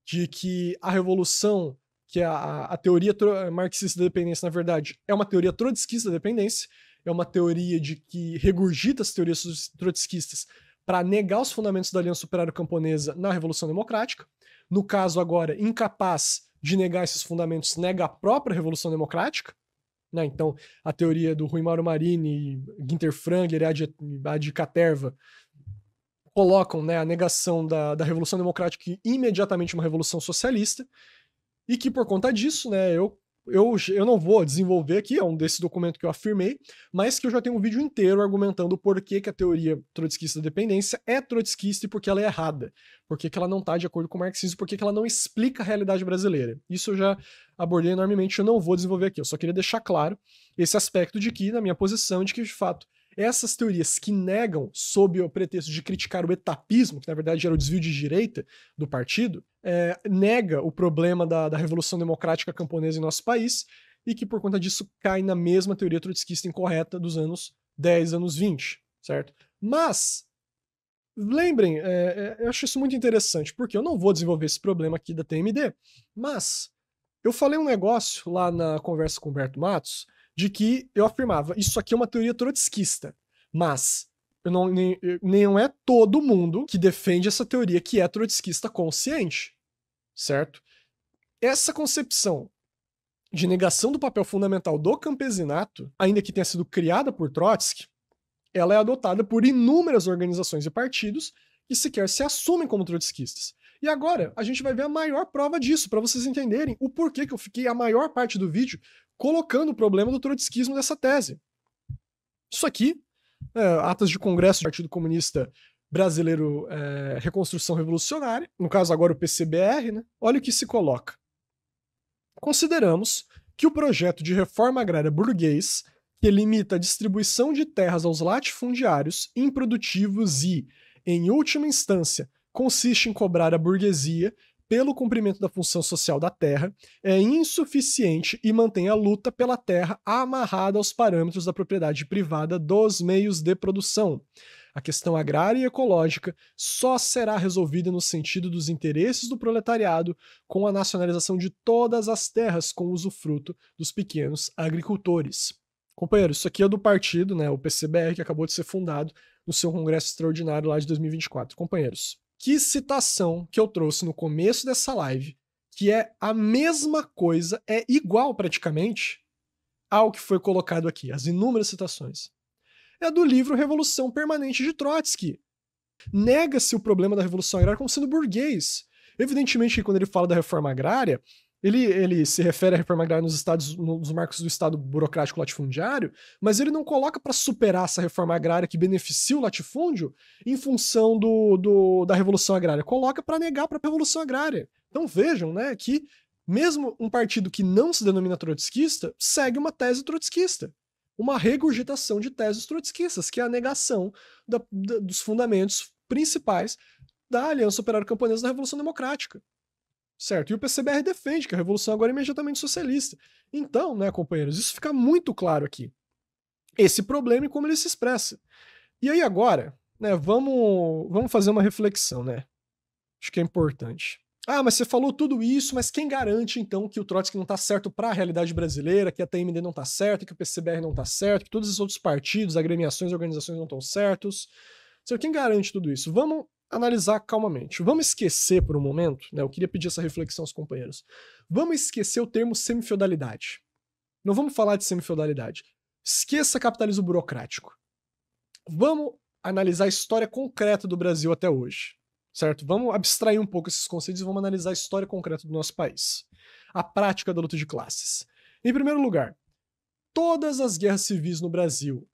A: de que a revolução, que a teoria marxista da dependência, na verdade, é uma teoria trotskista da dependência, é uma teoria de que regurgita as teorias trotskistas para negar os fundamentos da Aliança Operário-Camponesa na Revolução Democrática. No caso agora, incapaz de negar esses fundamentos, nega a própria Revolução Democrática. Né? Então, a teoria do Rui Mauro Marini, Günter Franger e Adi Caterva colocam, né, a negação da Revolução Democrática imediatamente uma revolução socialista. E que por conta disso, né, eu não vou desenvolver aqui, é um desse documento que eu afirmei, mas que eu já tenho um vídeo inteiro argumentando por que a teoria trotskista da dependência é trotskista e por que ela é errada, por que ela não está de acordo com o marxismo, por que ela não explica a realidade brasileira. Isso eu já abordei enormemente, eu não vou desenvolver aqui, eu só queria deixar claro esse aspecto de que, na minha posição, de que, de fato, essas teorias que negam, sob o pretexto de criticar o etapismo, que na verdade era o desvio de direita do partido, nega o problema da Revolução Democrática Camponesa em nosso país e que por conta disso cai na mesma teoria trotskista incorreta dos anos 10, anos 20, certo? Mas, lembrem, eu acho isso muito interessante, porque eu não vou desenvolver esse problema aqui da TMD, mas eu falei um negócio lá na conversa com o Humberto Matos, de que eu afirmava, isso aqui é uma teoria trotskista, mas não é todo mundo que defende essa teoria que é trotskista consciente, certo? Essa concepção de negação do papel fundamental do campesinato, ainda que tenha sido criada por Trotsky, ela é adotada por inúmeras organizações e partidos que sequer se assumem como trotskistas. E agora, a gente vai ver a maior prova disso, para vocês entenderem o porquê que eu fiquei a maior parte do vídeo colocando o problema do trotskismo dessa tese. Isso aqui, atas de congresso do Partido Comunista Brasileiro Reconstrução Revolucionária, no caso agora o PCBR, né? Olha o que se coloca. Consideramos que o projeto de reforma agrária burguês, que limita a distribuição de terras aos latifundiários improdutivos e, em última instância, consiste em cobrar à burguesia pelo cumprimento da função social da terra, é insuficiente e mantém a luta pela terra amarrada aos parâmetros da propriedade privada dos meios de produção. A questão agrária e ecológica só será resolvida no sentido dos interesses do proletariado com a nacionalização de todas as terras com usufruto dos pequenos agricultores. Companheiros, isso aqui é do partido, né, o PCBR, que acabou de ser fundado no seu congresso extraordinário lá de 2024. Companheiros, que citação que eu trouxe no começo dessa live, que é a mesma coisa, é igual praticamente ao que foi colocado aqui, as inúmeras citações. É do livro Revolução Permanente de Trotsky. Nega-se o problema da Revolução Agrária como sendo burguês. Evidentemente que quando ele fala da reforma agrária, ele se refere à reforma agrária nos marcos do Estado burocrático latifundiário, mas ele não coloca para superar essa reforma agrária que beneficia o latifúndio em função da Revolução Agrária. Coloca para negar a própria Revolução Agrária. Então vejam, né, que mesmo um partido que não se denomina trotskista segue uma tese trotskista. Uma regurgitação de teses trotskistas, que é a negação dos fundamentos principais da Aliança Operária Camponesa da Revolução Democrática. Certo? E o PCBR defende que a revolução agora é imediatamente socialista. Então, né, companheiros, isso fica muito claro aqui. Esse problema e como ele se expressa. E aí agora, né, vamos fazer uma reflexão, né? Acho que é importante. Ah, mas você falou tudo isso, mas quem garante então que o Trotsky não está certo para a realidade brasileira, que a TMD não está certa, que o PCBR não está certo, que todos os outros partidos, agremiações e organizações não estão certos? Quem garante tudo isso? Vamos analisar calmamente. Vamos esquecer por um momento, né? Eu queria pedir essa reflexão aos companheiros. Vamos esquecer o termo semifeudalidade. Não vamos falar de semifeudalidade. Esqueça capitalismo burocrático. Vamos analisar a história concreta do Brasil até hoje. Certo? Vamos abstrair um pouco esses conceitos e vamos analisar a história concreta do nosso país. A prática da luta de classes. Em primeiro lugar, todas as guerras civis no Brasil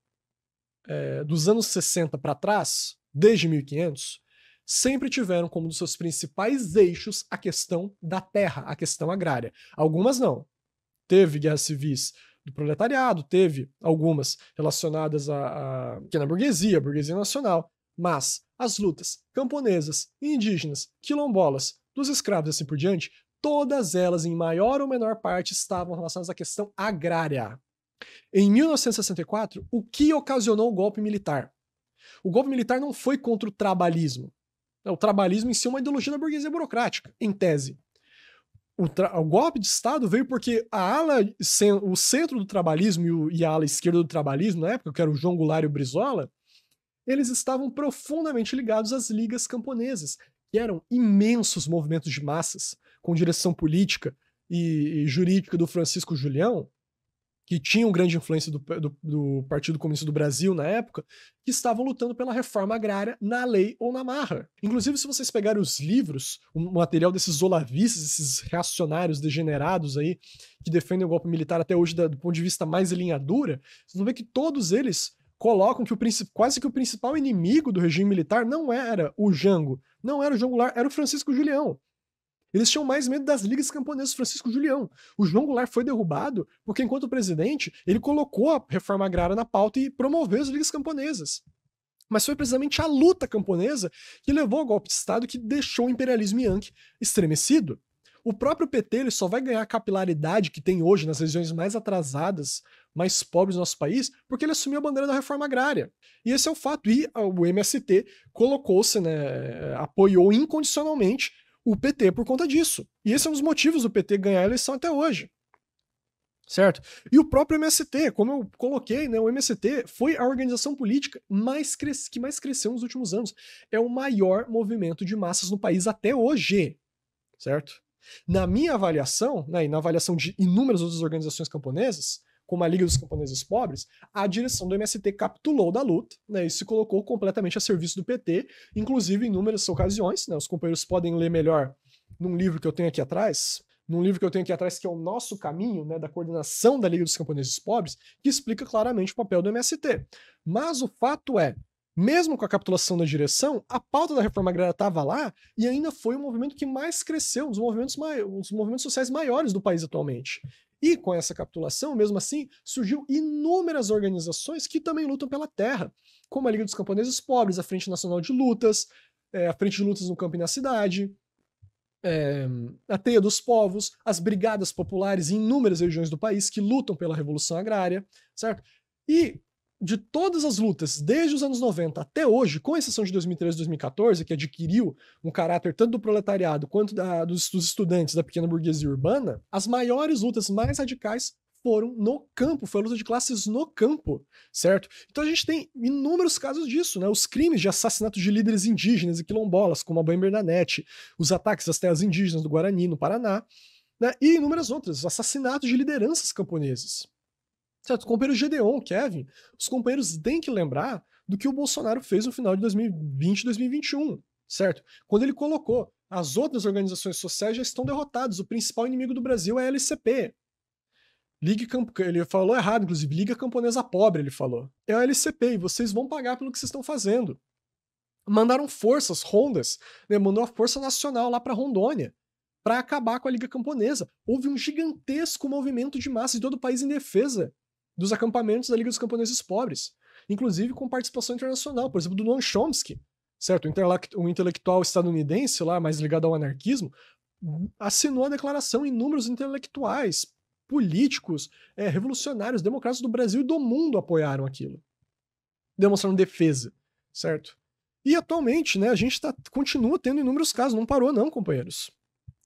A: dos anos 60 para trás, desde 1500, sempre tiveram como um dos seus principais eixos a questão da terra, a questão agrária. Algumas não. Teve guerras civis do proletariado, teve algumas relacionadas à pequena burguesia, a burguesia nacional, mas as lutas camponesas, indígenas, quilombolas, dos escravos e assim por diante, todas elas, em maior ou menor parte, estavam relacionadas à questão agrária. Em 1964, o que ocasionou o golpe militar? O golpe militar não foi contra o trabalhismo. O trabalhismo em si é uma ideologia da burguesia burocrática, em tese. O golpe de Estado veio porque o centro do trabalhismo e a ala esquerda do trabalhismo, na época, que era o João Goulart e o Brizola, eles estavam profundamente ligados às ligas camponesas, que eram imensos movimentos de massas, com direção política e jurídica do Francisco Julião, que tinham grande influência do Partido Comunista do Brasil na época, que estavam lutando pela reforma agrária na lei ou na marra. Inclusive, se vocês pegarem os livros, o material desses olavistas, esses reacionários degenerados aí, que defendem o golpe militar até hoje do ponto de vista mais em linha dura, vocês vão ver que todos eles colocam que quase que o principal inimigo do regime militar não era o Jango, não era o João Goulart, era o Francisco Julião. Eles tinham mais medo das ligas camponesas do Francisco Julião. O João Goulart foi derrubado porque, enquanto presidente, ele colocou a reforma agrária na pauta e promoveu as ligas camponesas. Mas foi precisamente a luta camponesa que levou ao golpe de Estado que deixou o imperialismo yankee estremecido. O próprio PT ele só vai ganhar a capilaridade que tem hoje nas regiões mais atrasadas, mais pobres do nosso país, porque ele assumiu a bandeira da reforma agrária. E esse é o fato. E o MST colocou-se, né, apoiou incondicionalmente o PT por conta disso. E esse é um dos motivos do PT ganhar a eleição até hoje. Certo? E o próprio MST, como eu coloquei, né, o MST foi a organização política que mais cresceu nos últimos anos. É o maior movimento de massas no país até hoje. Certo? Na minha avaliação, né, e na avaliação de inúmeras outras organizações camponesas, como a Liga dos Camponeses Pobres, a direção do MST capitulou da luta, né, e se colocou completamente a serviço do PT, inclusive em inúmeras ocasiões, né, os companheiros podem ler melhor num livro que eu tenho aqui atrás, que é o Nosso Caminho, né, da coordenação da Liga dos Camponeses Pobres, que explica claramente o papel do MST. Mas o fato é, mesmo com a capitulação da direção, a pauta da reforma agrária estava lá e ainda foi o movimento que mais cresceu, um dos movimentos sociais maiores do país atualmente. E com essa capitulação, mesmo assim, surgiu inúmeras organizações que também lutam pela terra, como a Liga dos Camponeses Pobres, a Frente Nacional de Lutas, a Frente de Lutas no Campo e na Cidade, a Teia dos Povos, as Brigadas Populares em inúmeras regiões do país que lutam pela Revolução Agrária, certo? E de todas as lutas, desde os anos 90 até hoje, com exceção de 2013 e 2014, que adquiriu um caráter tanto do proletariado quanto dos estudantes da pequena burguesia urbana, as maiores lutas mais radicais foram no campo, foi a luta de classes no campo, certo? Então a gente tem inúmeros casos disso, né? Os crimes de assassinato de líderes indígenas e quilombolas, como a Boemia Bernadette, os ataques às terras indígenas do Guarani, no Paraná, né? E inúmeras outras, assassinatos de lideranças camponeses. Certo? Os companheiros Gedeon, Kevin, os companheiros têm que lembrar do que o Bolsonaro fez no final de 2020 e 2021, certo? Quando ele colocou as outras organizações sociais já estão derrotadas, o principal inimigo do Brasil é a LCP. Ele falou errado, inclusive, Liga Camponesa Pobre, ele falou. É a LCP, e vocês vão pagar pelo que vocês estão fazendo. Mandaram forças, rondas, né? Mandou a Força Nacional lá para Rondônia, para acabar com a Liga Camponesa. Houve um gigantesco movimento de massa de todo o país em defesa dos acampamentos da Liga dos Camponeses Pobres, inclusive com participação internacional, por exemplo, do Noam Chomsky, certo? Um intelectual estadunidense lá, mais ligado ao anarquismo, assinou a declaração. Inúmeros intelectuais, políticos, revolucionários, democratas do Brasil e do mundo apoiaram aquilo, demonstrando defesa, certo? E atualmente, né, a gente continua tendo inúmeros casos, não parou não, companheiros.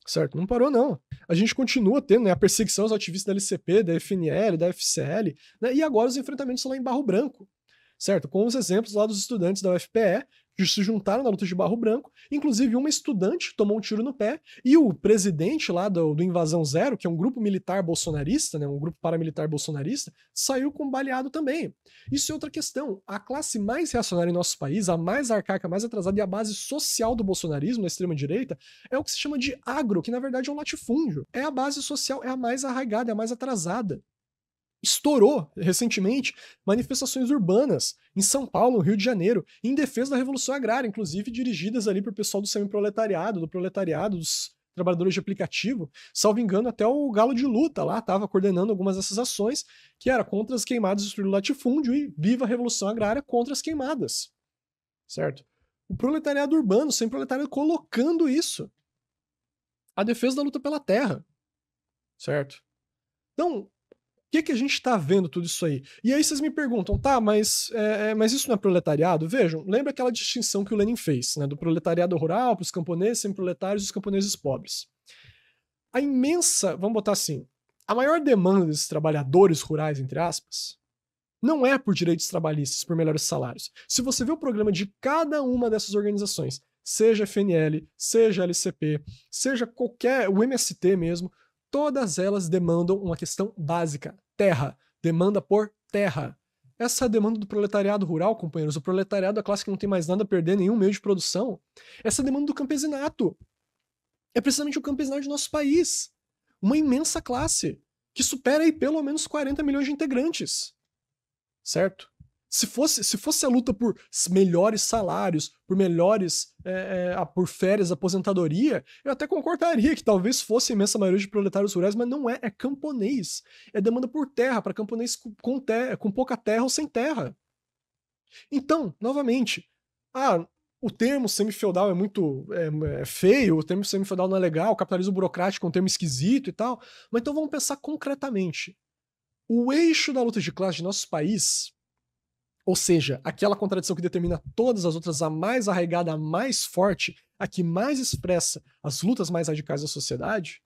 A: Certo? Não parou, não. A gente continua tendo, né, a perseguição aos ativistas da LCP, da FNL, da FCL, né, e agora os enfrentamentos lá em Barro Branco, certo? Com os exemplos lá dos estudantes da UFPE, que se juntaram na luta de Barro Branco, inclusive uma estudante tomou um tiro no pé, e o presidente lá do Invasão Zero, que é um grupo militar bolsonarista, né, um grupo paramilitar bolsonarista, saiu com baleado também. Isso é outra questão. A classe mais reacionária em nosso país, a mais arcaica, a mais atrasada e a base social do bolsonarismo, na extrema-direita, é o que se chama de agro, que na verdade é um latifúndio. É a base social, é a mais arraigada, é a mais atrasada. Estourou, recentemente, manifestações urbanas em São Paulo, no Rio de Janeiro, em defesa da Revolução Agrária, inclusive dirigidas ali por pessoal do semi-proletariado, do proletariado, dos trabalhadores de aplicativo. Salvo engano, até o Galo de Luta lá estava coordenando algumas dessas ações, que era contra as queimadas, destruir o latifúndio e viva a Revolução Agrária contra as queimadas. Certo? O proletariado urbano, o semi-proletariado colocando isso. A defesa da luta pela terra. Certo? Então, que a gente está vendo tudo isso aí? E aí vocês me perguntam, tá, mas isso não é proletariado? Vejam, lembra aquela distinção que o Lenin fez, né, do proletariado rural para os camponeses, semi-proletários e os camponeses pobres. A imensa, vamos botar assim, a maior demanda desses trabalhadores rurais, entre aspas, não é por direitos trabalhistas, por melhores salários. Se você vê o programa de cada uma dessas organizações, seja a FNL, seja a LCP, seja o MST mesmo, todas elas demandam uma questão básica: terra. Demanda por terra. Essa é a demanda do proletariado rural, companheiros. O proletariado, a classe que não tem mais nada a perder, nenhum meio de produção. Essa é a demanda do campesinato. É precisamente o campesinato de nosso país. Uma imensa classe, que supera aí pelo menos 40 milhões de integrantes. Certo? Se fosse a luta por melhores salários, por melhores por férias, aposentadoria, eu até concordaria que talvez fosse a imensa maioria de proletários rurais, mas não é, é camponês. É demanda por terra, para camponês com pouca terra ou sem terra. Então, novamente, o termo semi-feudal é muito feio, o termo semi-feudal não é legal, o capitalismo burocrático é um termo esquisito e tal, mas então vamos pensar concretamente. O eixo da luta de classe de nosso país, ou seja, aquela contradição que determina todas as outras, a mais arraigada, a mais forte, a que mais expressa as lutas mais radicais da sociedade,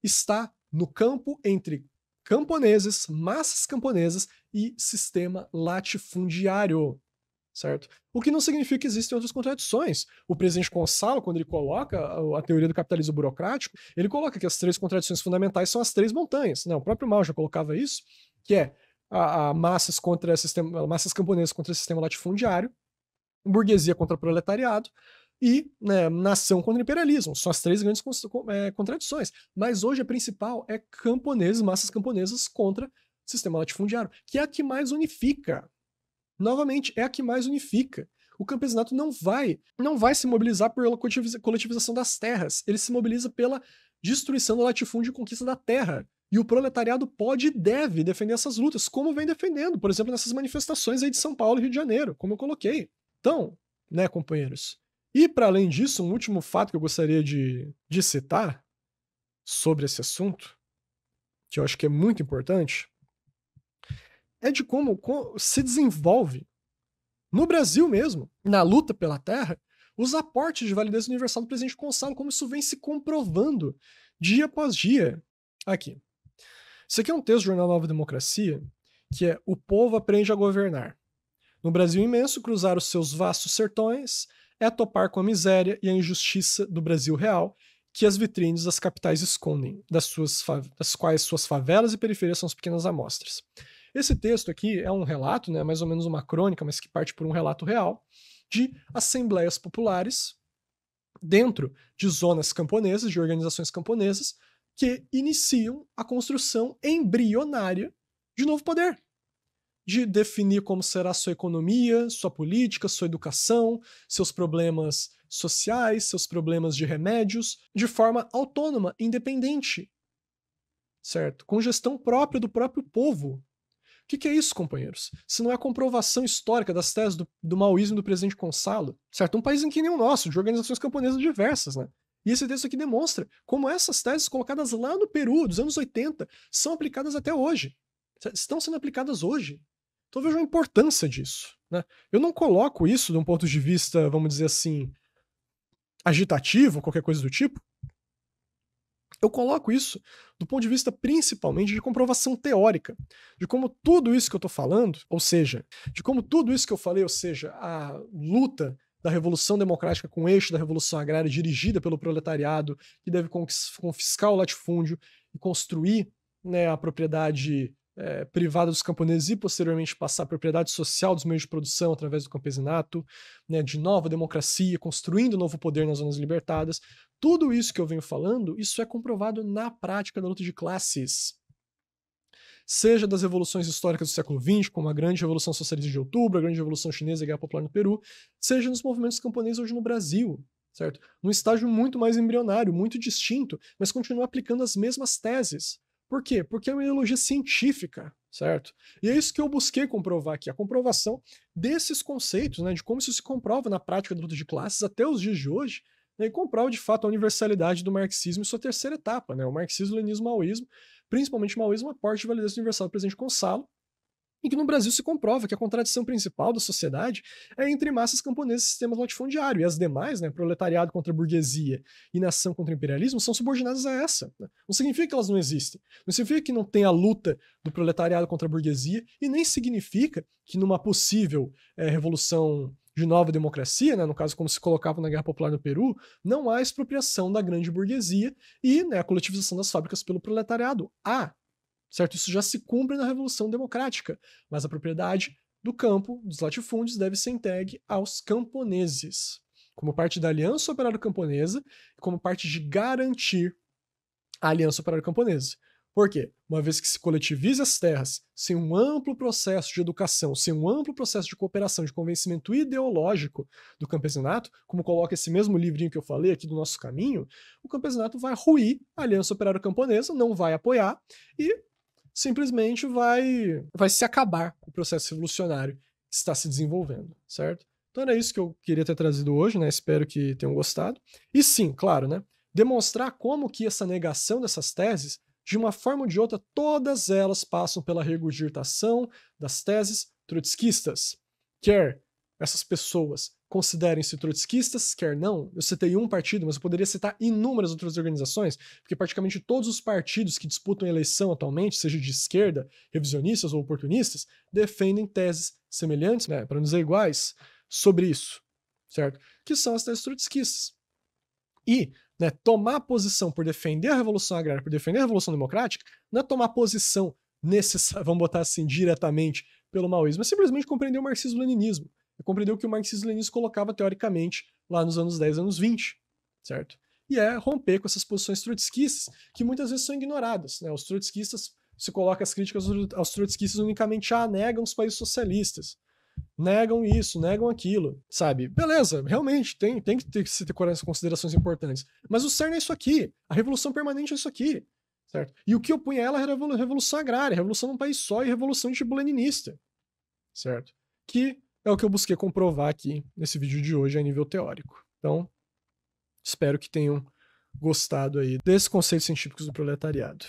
A: está no campo entre camponeses, massas camponesas e sistema latifundiário, certo? O que não significa que existem outras contradições. O presidente Gonçalo, quando ele coloca a teoria do capitalismo burocrático, ele coloca que as 3 contradições fundamentais são as 3 montanhas. Não, o próprio Mao já colocava isso, que é a massas camponesas contra o sistema latifundiário, burguesia contra proletariado e nação contra imperialismo. São as 3 grandes contradições. Mas hoje a principal é camponeses, massas camponesas contra o sistema latifundiário, que é a que mais unifica. Novamente, é a que mais unifica. O campesinato não vai se mobilizar pela coletivização das terras, ele se mobiliza pela destruição do latifúndio e conquista da terra. E o proletariado pode e deve defender essas lutas, como vem defendendo, por exemplo, nessas manifestações aí de São Paulo e Rio de Janeiro, como eu coloquei. Então, companheiros? E, para além disso, um último fato que eu gostaria de citar sobre esse assunto, que eu acho que é muito importante, é de como se desenvolve, no Brasil mesmo, na luta pela terra, os aportes de validez universal do presidente Gonçalo, como isso vem se comprovando dia após dia. Aqui. Isso aqui é um texto do jornal Nova Democracia, que é O Povo Aprende a Governar. No Brasil imenso, cruzar os seus vastos sertões é topar com a miséria e a injustiça do Brasil real, que as vitrines das capitais escondem, das quais suas favelas e periferias são as pequenas amostras. Esse texto aqui é um relato, mais ou menos uma crônica, mas que parte por um relato real, de assembleias populares dentro de zonas camponesas, de organizações camponesas, que iniciam a construção embrionária de novo poder, de definir como será sua economia, sua política, sua educação, seus problemas sociais, seus problemas de remédios, de forma autônoma, independente, certo? Com gestão própria do próprio povo. O que é isso, companheiros? Se não é a comprovação histórica das teses do maoísmo do presidente Gonçalo, certo? Um país em que nem o nosso, de organizações camponesas diversas, E esse texto aqui demonstra como essas teses colocadas lá no Peru, dos anos 80, são aplicadas até hoje. Estão sendo aplicadas hoje. Então vejo a importância disso. Eu não coloco isso de um ponto de vista, vamos dizer assim, agitativo, qualquer coisa do tipo. Eu coloco isso do ponto de vista principalmente de comprovação teórica, de como tudo isso que eu estou falando, ou seja, de como tudo isso que eu falei, ou seja, a luta da Revolução Democrática com o eixo da Revolução Agrária dirigida pelo proletariado, que deve confiscar o latifúndio e construir a propriedade privada dos camponeses e posteriormente passar a propriedade social dos meios de produção através do campesinato, de nova democracia, construindo novo poder nas zonas libertadas. Tudo isso que eu venho falando, isso é comprovado na prática da luta de classes. Seja das revoluções históricas do século XX, como a Grande Revolução Socialista de Outubro, a Grande Revolução Chinesa e a Guerra Popular no Peru, seja nos movimentos camponeses hoje no Brasil, certo? Num estágio muito mais embrionário, muito distinto, mas continua aplicando as mesmas teses. Por quê? Porque é uma ideologia científica, certo? E é isso que eu busquei comprovar aqui, a comprovação desses conceitos, de como isso se comprova na prática da luta de classes até os dias de hoje, e comprova de fato a universalidade do marxismo em sua terceira etapa, o marxismo, leninismo, maoísmo, principalmente o maoísmo, aporte de validez universal do presidente Gonçalo, e que no Brasil se comprova que a contradição principal da sociedade é entre massas camponesas e sistemas latifundiário, e as demais, proletariado contra a burguesia e nação contra o imperialismo, são subordinadas a essa. Não significa que elas não existem, não significa que não tem a luta do proletariado contra a burguesia, e nem significa que numa possível revolução de nova democracia, no caso como se colocava na Guerra Popular no Peru, não há expropriação da grande burguesia e a coletivização das fábricas pelo proletariado. Há. certo? Isso já se cumpre na Revolução Democrática, mas a propriedade do campo, dos latifúndios, deve ser entregue aos camponeses, como parte da Aliança Operária Camponesa e como parte de garantir a Aliança Operária Camponesa. Por quê? Uma vez que se coletivize as terras sem um amplo processo de educação, sem um amplo processo de cooperação, de convencimento ideológico do campesinato, como coloca esse mesmo livrinho que eu falei aqui do Nosso Caminho, o campesinato vai ruir a Aliança Operária Camponesa, não vai apoiar e simplesmente vai se acabar com o processo revolucionário que está se desenvolvendo, certo? Então era isso que eu queria ter trazido hoje, né? Espero que tenham gostado. E sim, claro, né? Demonstrar como que essa negação dessas teses, de uma forma ou de outra, todas elas passam pela regurgitação das teses trotskistas. Quer essas pessoas considerem-se trotskistas, quer não. Eu citei um partido, mas eu poderia citar inúmeras outras organizações, porque praticamente todos os partidos que disputam eleição atualmente, seja de esquerda, revisionistas ou oportunistas, defendem teses semelhantes, né, para não dizer iguais, sobre isso, certo? Que são as teses trotskistas. E, né, tomar posição por defender a Revolução Agrária, por defender a Revolução Democrática, não é tomar posição necessária, vamos botar assim, diretamente pelo maoísmo, é simplesmente compreender o marxismo-leninismo. É compreender o que o marxismo-leninismo colocava teoricamente lá nos anos 10, anos 20, certo? E é romper com essas posições trotskistas que muitas vezes são ignoradas, né? Os trotskistas, se coloca as críticas aos trotskistas unicamente, negam os países socialistas, negam isso, negam aquilo, sabe? Beleza, realmente, tem que se ter considerações importantes. Mas o cerne é isso aqui. A revolução permanente é isso aqui, certo? E o que opunha ela era a revolução agrária, a revolução num país só e a revolução de tipo leninista, certo? Que é o que eu busquei comprovar aqui nesse vídeo de hoje a nível teórico. Então, espero que tenham gostado aí desses conceitos científicos do proletariado.